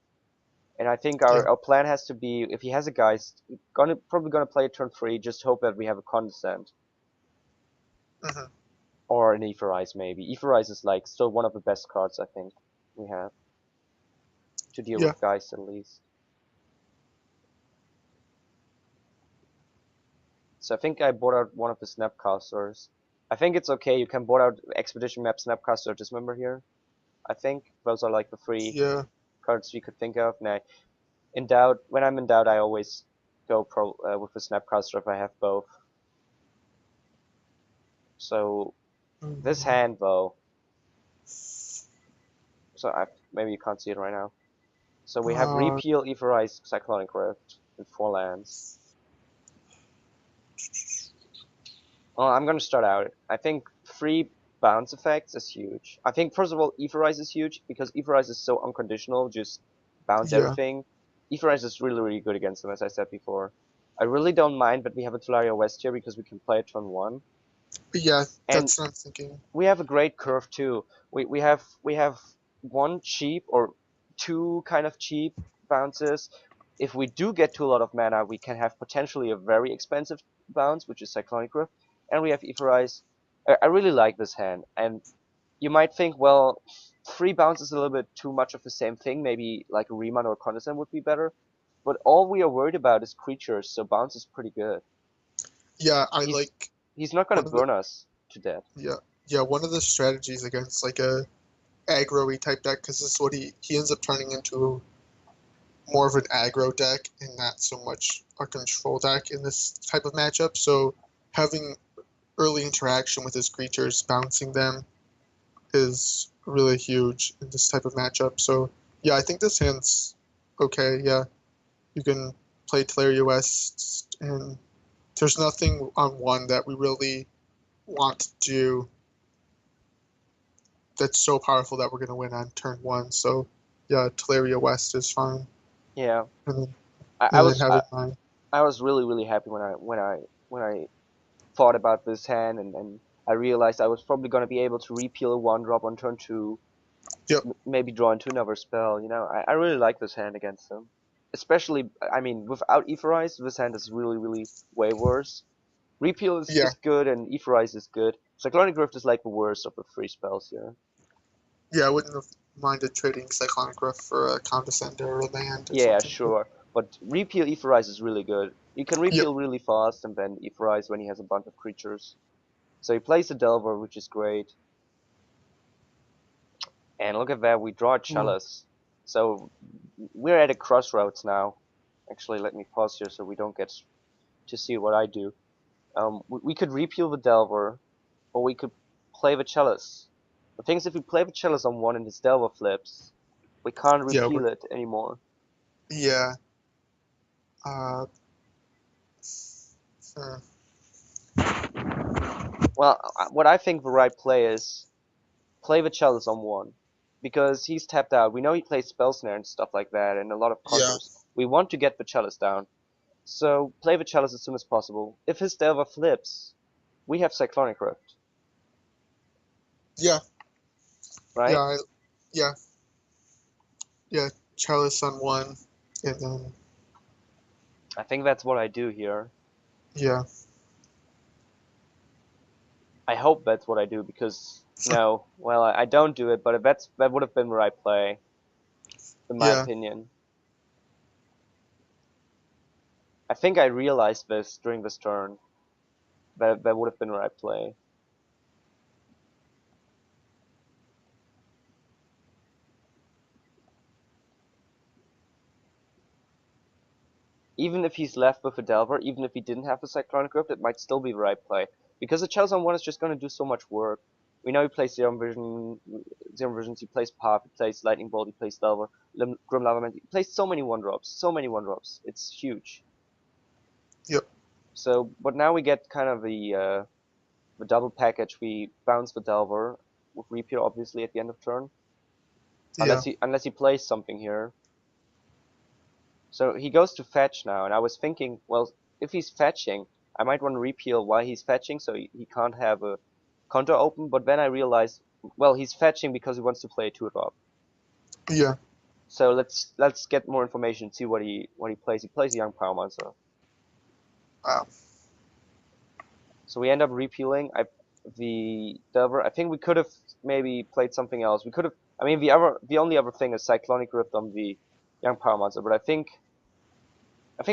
And I think yeah, our plan has to be, if he has a Geist, probably gonna play turn 3, just hope that we have a Condescend. hmm Or an Aetherize maybe. Aetherize is like still one of the best cards I think we have to deal yeah, with Geist at least. So I think I bought out one of the Snapcasters. I think it's okay. You can board out Expedition Map, Snapcaster, Dismember here. I think those are like the three yeah. cards you could think of. Now, when I'm in doubt, I always go with the Snapcaster if I have both. So this Mm, hand though, maybe you can't see it right now. So we have uh, Repeal, Aetherize, Cyclonic Rift, and 4 lands. Well, I'm gonna start out. I think 3 bounce effects is huge. I think first of all, Aetherize is huge because Aetherize is so unconditional, just bounce yeah, everything. Aetherize is really good against them, as I said before. I really don't mind that we have a Tularia West here because we can play it turn 1. yeah. And That's what I'm thinking. we have a great curve too. We have one cheap or 2 kind of cheap bounces. If we do get to a lot of mana, we can have potentially a very expensive bounce, which is Cyclonic Rift, and we have Aetherize. I really like this hand, and you might think, well, 3 bounces is a little bit too much of the same thing. Maybe like a Remand or Condescend would be better. But all we are worried about is creatures, so bounce is pretty good. Yeah, I He's like he's not gonna one of the burn us to death. yeah, yeah. One of the strategies against like a aggro-y type deck because this is what he ends up turning into more of an aggro deck and not so much a control deck in this type of matchup. So having early interaction with his creatures, bouncing them, is really huge in this type of matchup. So yeah, I think this hand's okay. Yeah, you can play Tolaria West, and there's nothing on one that we really want to do that's so powerful that we're going to win on turn 1. So yeah, Tolaria West is fine, Yeah, and then, I, I and then was have I, it mine. I was really happy when I thought about this hand and I realized I was probably gonna be able to repeal a 1-drop on turn 2, Yep. maybe draw into another spell. You know, I really like this hand against them. Especially, I mean, without Aetherize, this hand is really way worse. Repeal Yeah. is good and Aetherize is good. Cyclonic Rift is like the worst of the 3 spells here. Yeah, I wouldn't have minded trading Cyclonic Rift for a Condescender or a land or Yeah, something. sure. But Repeal Aetherize is really good. You can Yep. repeal really fast and then Aetherize when he has a bunch of creatures. So he plays a Delver, which is great. And look at that, we draw a Mm. Chalice. So we're at a crossroads now. Actually, let me pause here so we don't get to see what I do. We could repeal the Delver, or we could play the Chalice. The thing is, if we play the Chalice on 1 and his Delver flips, we can't Yeah, repeal it anymore. yeah. Uh, hmm. Well, what I think the right play is play the Chalice on 1. Because he's tapped out. We know he plays Spell Snare and stuff like that, and a lot of Yeah, counters. We want to get the Chalice down. So play the Chalice as soon as possible. If his Delver flips, we have Cyclonic Rift, yeah, right? yeah, yeah, yeah. Chalice on 1, and then I think that's what I do here. yeah, I hope that's what I do because no, well, I don't do it, but that would have been the right play, in my yeah, opinion. I think I realized this during this turn. That would have been the right play. Even if he's left with a Delver, even if he didn't have the Cyclonic Rift, it might still be the right play. Because the Chalice on 1 is just going to do so much work. We know he plays Zero Visions, he plays Path, he plays Lightning Bolt, he plays Delver, Grim Lava, he plays so many 1-drops, so many 1-drops. It's huge. yep, So, but now we get kind of the double package. We bounce the Delver with Repeal, obviously, at the end of turn. yeah, Unless he plays something here. So he goes to fetch now, and I was thinking, well, if he's fetching, I might want to repeal while he's fetching, so he can't have a counter open. But then I realized, well, he's fetching because he wants to play a 2-drop. yeah. So let's get more information, see what he plays. He plays a Young Power Monster. Wow. So we end up repealing the Delver. I think we could have maybe played something else. We could have. I mean, the only other thing is Cyclonic Rift on the Young Power Monster, but I think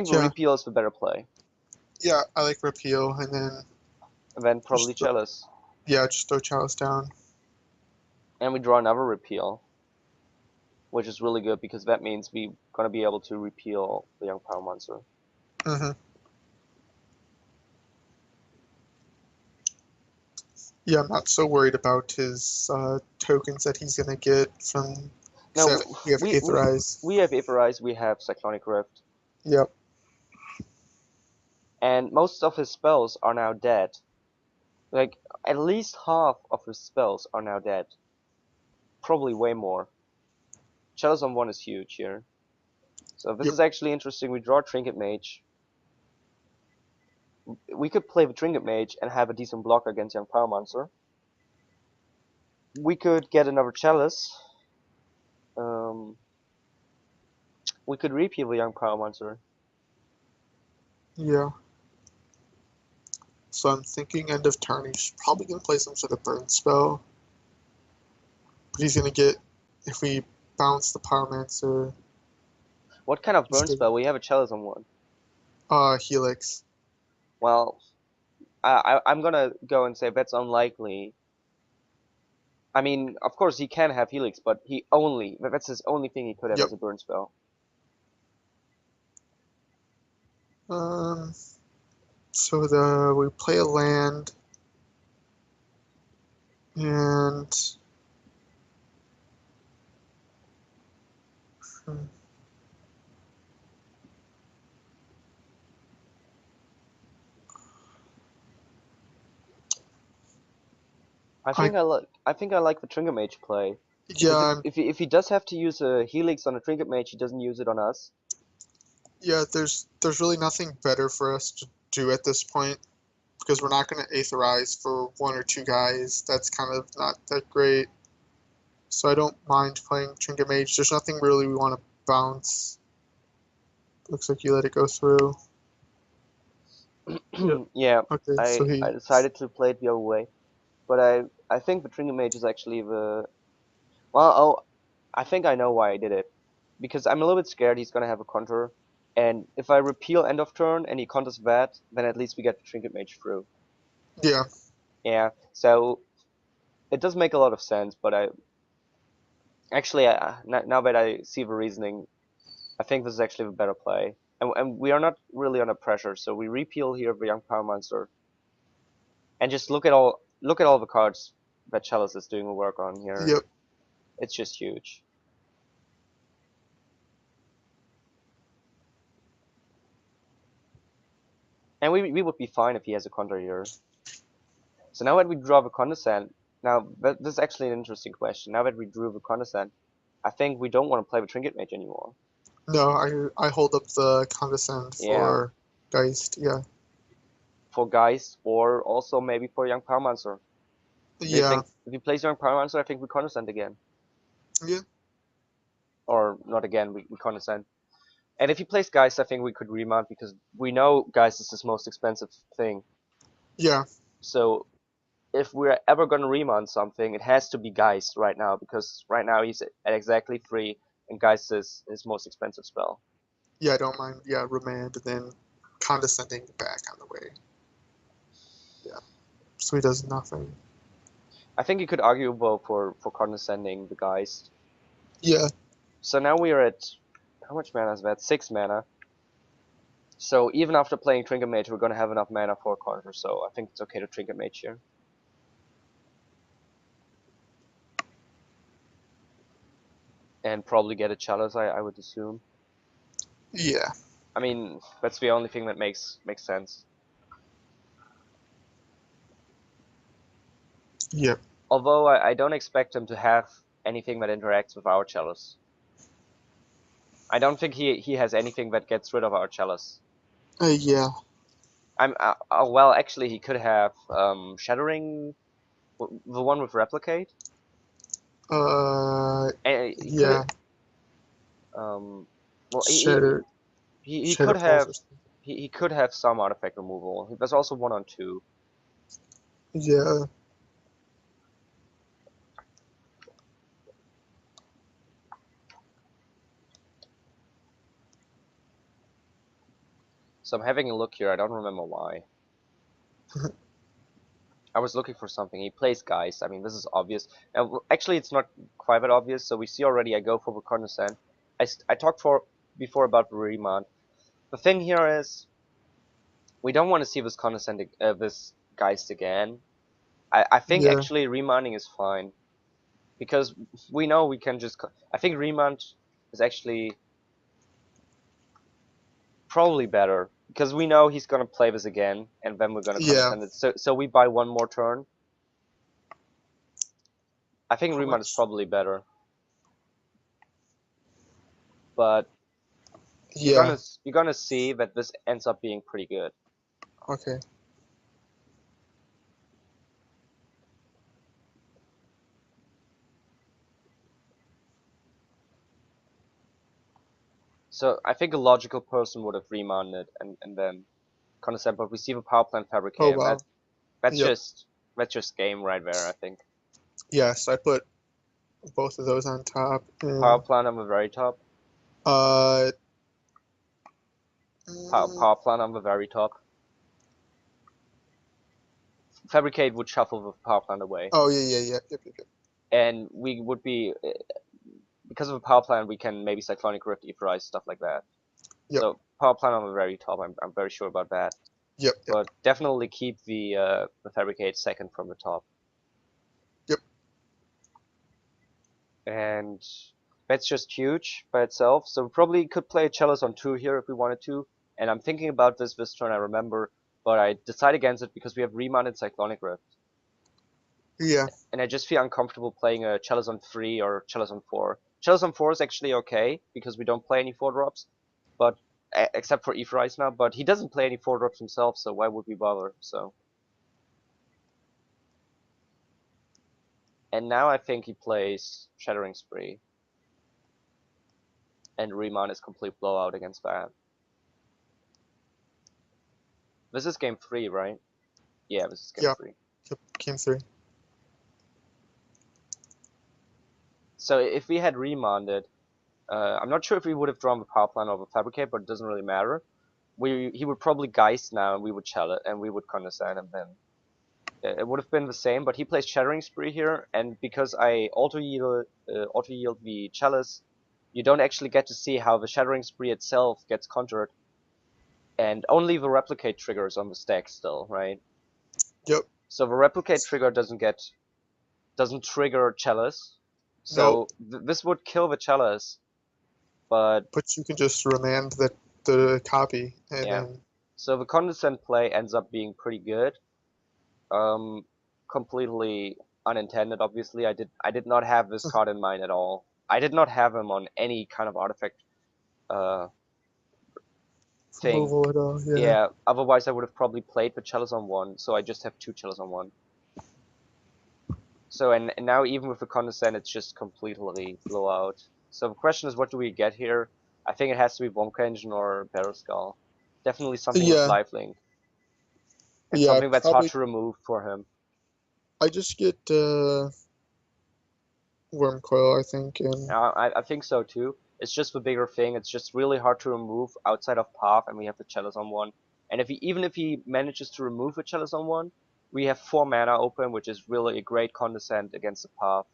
the Yeah, repeal is the better play, yeah. I like repeal, and then and then probably just Chalice, yeah, just throw Chalice down. and we draw another repeal, which is really good because that means we're gonna be able to repeal the Young Power Monster. Mm-hmm. Yeah, I'm not so worried about his tokens that he's gonna get from. Now Because we have Aetherize. we have Aetherize, we have Cyclonic Rift, Yep. and most of his spells are now dead. Like at least half of his spells are now dead. Probably way more. Chalice on 1 is huge here. So this Yep. is actually interesting. We draw Trinket Mage. We could play the Trinket Mage and have a decent block against Young Power Monster. We could get another Chalice. We could repeal the Young Power Monster. Yeah. So I'm thinking end of turn. He's probably gonna play some sort of burn spell, but he's gonna get if we bounce the Pyromancer. What kind of He's burn spell? We have a Chalice on 1. Helix. Well, I'm gonna go and say that's unlikely. I mean, of course he can have Helix, but that's his only thing he could have Yep. as a burn spell. So we play a land, and I think I like the Trinket Mage play. yeah, If he does have to use a Helix on a Trinket Mage, he doesn't use it on us. yeah. There's really nothing better for us to do at this point because we're not gonna Aetherize for one or two guys. That's kind of not that great. So I don't mind playing Trinket Mage. There's nothing really we want to bounce. Looks like you let it go through. Yeah, Okay, so I he. decided to play it the other way, but I think the Trinket Mage is actually the I think I know why I did it, because I'm a little bit scared he's gonna have a counter, and if I repeal end of turn and he counters that, then at least we get the Trinket Mage through. Yeah, Yeah, so it does make a lot of sense, but actually now that I see the reasoning, I think this is actually the better play. And we are not really under pressure, so we repeal here the Young Power Monster, and just look at all the cards that Chalice is doing work on here. Yep. It's just huge. And we would be fine if he has a counter here. So now that we draw the Condescend, now this is actually an interesting question. Now that we drew the Condescend, I think we don't want to play with Trinket Mage anymore. No, I hold up the Condescend for Geist, yeah. For Geist, or also maybe for Young Pyromancer. Yeah. If he plays Young Pyromancer, I think we Condescend again. Yeah. Or not again, we Condescend. And if he plays Geist, I think we could remount because we know Geist is his most expensive thing. Yeah. So if we're ever gonna remount something, it has to be Geist right now because right now he's at exactly 3, and Geist is his most expensive spell. Yeah, I don't mind. Yeah, Remand and then Condescending back on the way. Yeah. So he does nothing. I think you could argue both for Condescending the Geist. Yeah. So now we are at, how much mana is that? 6 mana. So even after playing Trinket Mage, we're gonna have enough mana for a counter, so I think it's okay to Trinket Mage here. And probably get a Chalice, I would assume. Yeah. I mean, that's the only thing that makes sense. Yep. Although I don't expect him to have anything that interacts with our Chalice. I don't think he has anything that gets rid of our Chalice. Yeah. Well, actually, he could have the one with Replicate. Yeah. Well, Shatter. he Shatter could have Pulse. he could have some artifact removal. There's also 1 on 2. Yeah. So I'm having a look here. I don't remember why. I was looking for something. He plays Geist. I mean, this is obvious. Actually, it's not quite that obvious. So we see already I go for the Condescend. I talked before about the Remand. The thing here is, we don't want to see this Condescend, this Geist again. I think Yeah. actually remanding is fine. Because we know we can just... I think remand is actually probably better. Because we know he's gonna play this again, and then we're gonna Condescend it. So we buy 1 more turn. I think remand is probably better. But Yeah. you're gonna see that this ends up being pretty good. Okay. So I think a logical person would have remanded and then Condescend, but we see the power plant Fabricate, Oh, wow. and that's Yep. just game right there, I think. Yes, I put both of those on top. Power plant on the very top. Uh. Power plant on the very top. Fabricate would shuffle the power plant away. Oh, yeah. Yep. And we would be, because of the power plant, we can maybe Cyclonic Rift, Etherize, stuff like that. Yep. So power plant on the very top, I'm very sure about that. Yep. But definitely keep the Fabricate second from the top. Yep. And that's just huge by itself. So we probably could play a Chalice on 2 here if we wanted to. And I'm thinking about this turn, I remember, but I decide against it because we have remanded Cyclonic Rift. Yeah. And I just feel uncomfortable playing a Chalice on 3 or Chalice on 4. Chalice on 4 is actually okay because we don't play any 4-drops, but except for Etherize now. But he doesn't play any 4-drops himself, so why would we bother? So. And now I think he plays Shattering Spree. And Remand is complete blowout against that. This is game 3, right? Yeah, this is game 3. Yep, game 3. So if we had remanded, I'm not sure if we would have drawn the power plant or the Fabricate, but it doesn't really matter. He would probably Geist now, and we would Chalice, and we would Condescend, and then it would have been the same. But he plays Shattering Spree here, and because I auto yield the Chalice, you don't actually get to see how the Shattering Spree itself gets conjured, and only the Replicate triggers on the stack still, right? Yep. So the Replicate trigger doesn't get doesn't trigger Chalice. Nope. So this would kill the Chalice, but But you can just remand the copy and yeah. then So the Condescend play ends up being pretty good. Um, Completely unintended, obviously. I did not have this card in mind at all. I did not have him on any kind of artifact uh thing. removal at all. Yeah. Yeah, otherwise I would have probably played the Chalice on one, so I just have two Chalice on one. So and now even with the Condescend, it's just completely blowout. So the question is, what do we get here? I think it has to be Wonka Engine or Barrel Skull. Definitely something with Yeah. lifelink. And Yeah. something that's hard Probably. to remove for him. I just get Worm Coil, I think, and I think so too. It's just the bigger thing. It's just really hard to remove outside of Path, and we have the Chalice on one. And even if he manages to remove the Chalice on one, we have 4 mana open, which is really a great Condescend against the Path.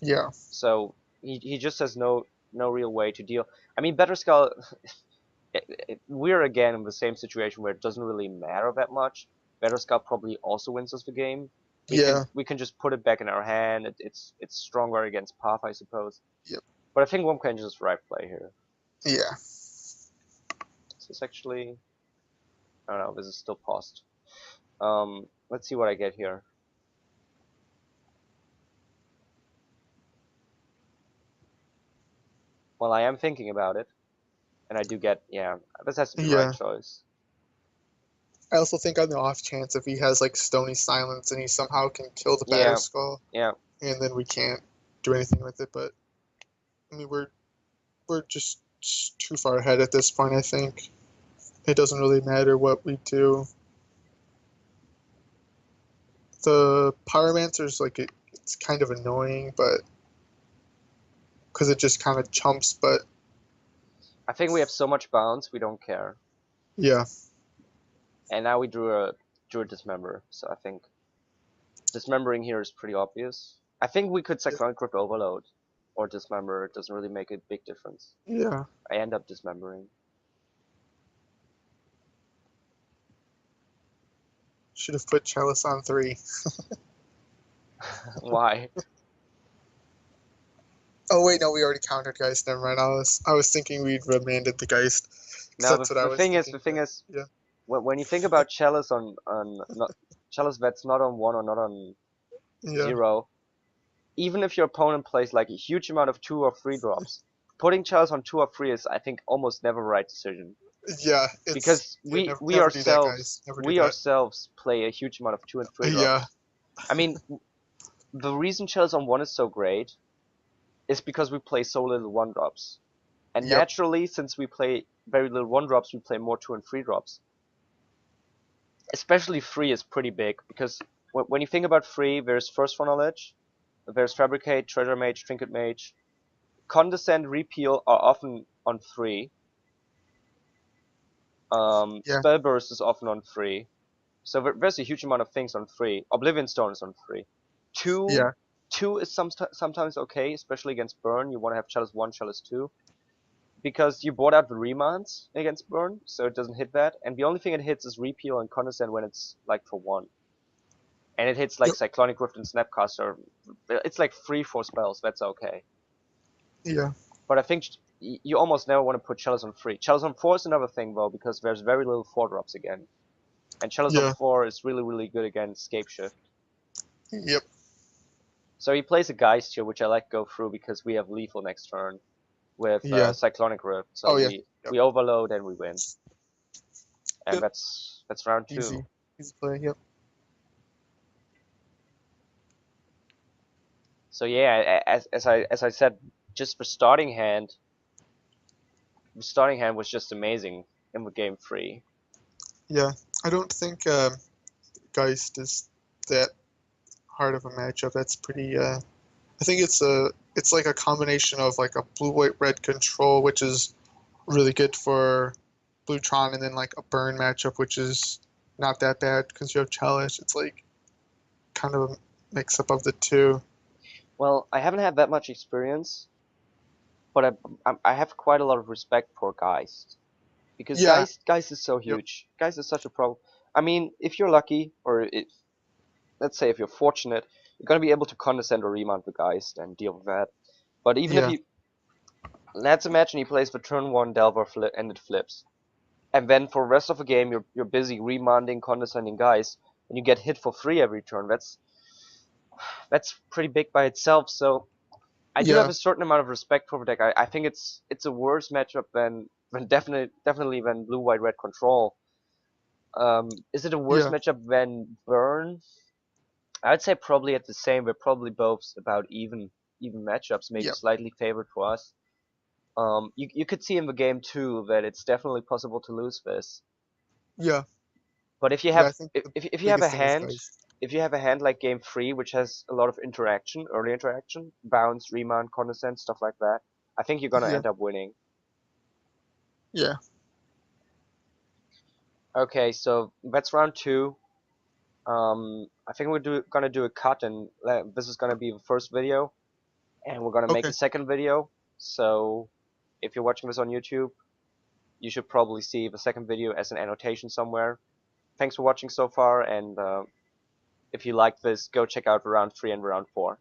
yeah. So he just has no real way to deal. I mean, Better Skull. We're again in the same situation where it doesn't really matter that much. Better Skull probably also wins us the game. Yeah. We can just put it back in our hand. It's stronger against Path, I suppose. Yep. But I think Womp Engine is the right play here. Yeah. This is actually, I don't know, this is still paused. Let's see what I get here. Well, I am thinking about it, and I do get, yeah, this has to be the Yeah. right choice. I also think on the off chance if he has like Stony Silence and he somehow can kill the Yeah, Batter Skull, yeah. and then we can't do anything with it. But I mean, we're just too far ahead at this point. I think it doesn't really matter what we do. The Pyromancer's like it's kind of annoying, but because it just kind of chumps. But I think we have so much bounce, we don't care. yeah, And now we drew a Dismember, so I think Dismembering here is pretty obvious. I think we could Cyclonic Grip Overload or Dismember. It doesn't really make a big difference. yeah. I end up Dismembering. Should have put Chalice on 3. Why? Oh wait, no, we already countered Geist. Never mind. I was thinking we'd remanded the Geist. 'Cause Now that's what I the was thing is, thinking. Yeah. when you think about Chalice on not Chalice that's not on 1 or not on Yeah. 0, even if your opponent plays like a huge amount of 2 or 3 drops, putting Chalice on 2 or 3 is, I think, almost never the right decision. Yeah. It's Because yeah, never do that, guys. Never do that. ourselves play a huge amount of 2 and 3 drops. Yeah. I mean, the reason Chalice on 1 is so great is because we play so little 1 drops. And Yep. naturally, since we play very little 1 drops, we play more 2 and 3 drops. Especially 3 is pretty big, because when you think about 3, there's First for Knowledge, there's Fabricate, Treasure Mage, Trinket Mage. Condescend, Repeal are often on 3. Yeah. Spell Burst is often on 3. So there's a huge amount of things on 3. Oblivion Stone is on 3. 2, Yeah. 2 is sometimes okay, especially against Burn. You want to have Chalice 1, Chalice 2. Because you bought out the remands against Burn, so it doesn't hit that. And the only thing it hits is Repeal and Condescend when it's like for 1. And it hits like Yep. Cyclonic Rift and Snapcaster. It's like 3-4 spells, that's okay. Yeah. But I think you almost never want to put Chalice on 3. Chalice on 4 is another thing though, because there's very little 4 drops again. And Chalice Yeah. on 4 is really, really good against Scapeshift. Yep. So he plays a Geist here, which I like to go through because we have lethal next turn with Yeah. Cyclonic Rift. So Oh, yeah. Yep. we overload and we win. And Yep. that's round 2. Easy play. Yep. So yeah, as I said, just the starting hand was just amazing in the game 3. Yeah. I don't think Geist is that hard of a matchup. That's pretty. I think it's like a combination of like a blue white red control, which is really good for Blue Tron, and then like a burn matchup, which is not that bad because you have Chalice. It's like kind of a mix up of the two. Well, I haven't had that much experience, but I have quite a lot of respect for Geist. Because Yeah. Geist is so huge. Geist is such a problem. I mean, if you're lucky, or let's say if you're fortunate, you're gonna be able to condescend or remount the Geist and deal with that. But even if Yeah. he, let's imagine he plays the turn one Delver flip and it flips, and then for the rest of the game you're busy remounting, condescending Geist, and you get hit for free every turn. That's pretty big by itself. So I do have Yeah. a certain amount of respect for the deck. I think it's a worse matchup than definitely than blue white red control. Is it a worse Yeah. matchup than burn? I'd say probably at the same. We're probably both about even matchups, maybe Yep. slightly favored for us. You could see in the game too that it's definitely possible to lose this. Yeah. But if you Yeah. I have think the if you have a biggest thing is hand, dice. if you have a hand like game three, which has a lot of interaction, early interaction, bounce, remount, condescend, stuff like that, I think you're gonna Yeah. end up winning. Yeah. Okay, so that's round two. I think gonna do a cut, and this is gonna be the first video, and we're gonna make Okay. a second video. So if you're watching this on YouTube, you should probably see the second video as an annotation somewhere. Thanks for watching so far, and if you like this, go check out round 3 and round 4.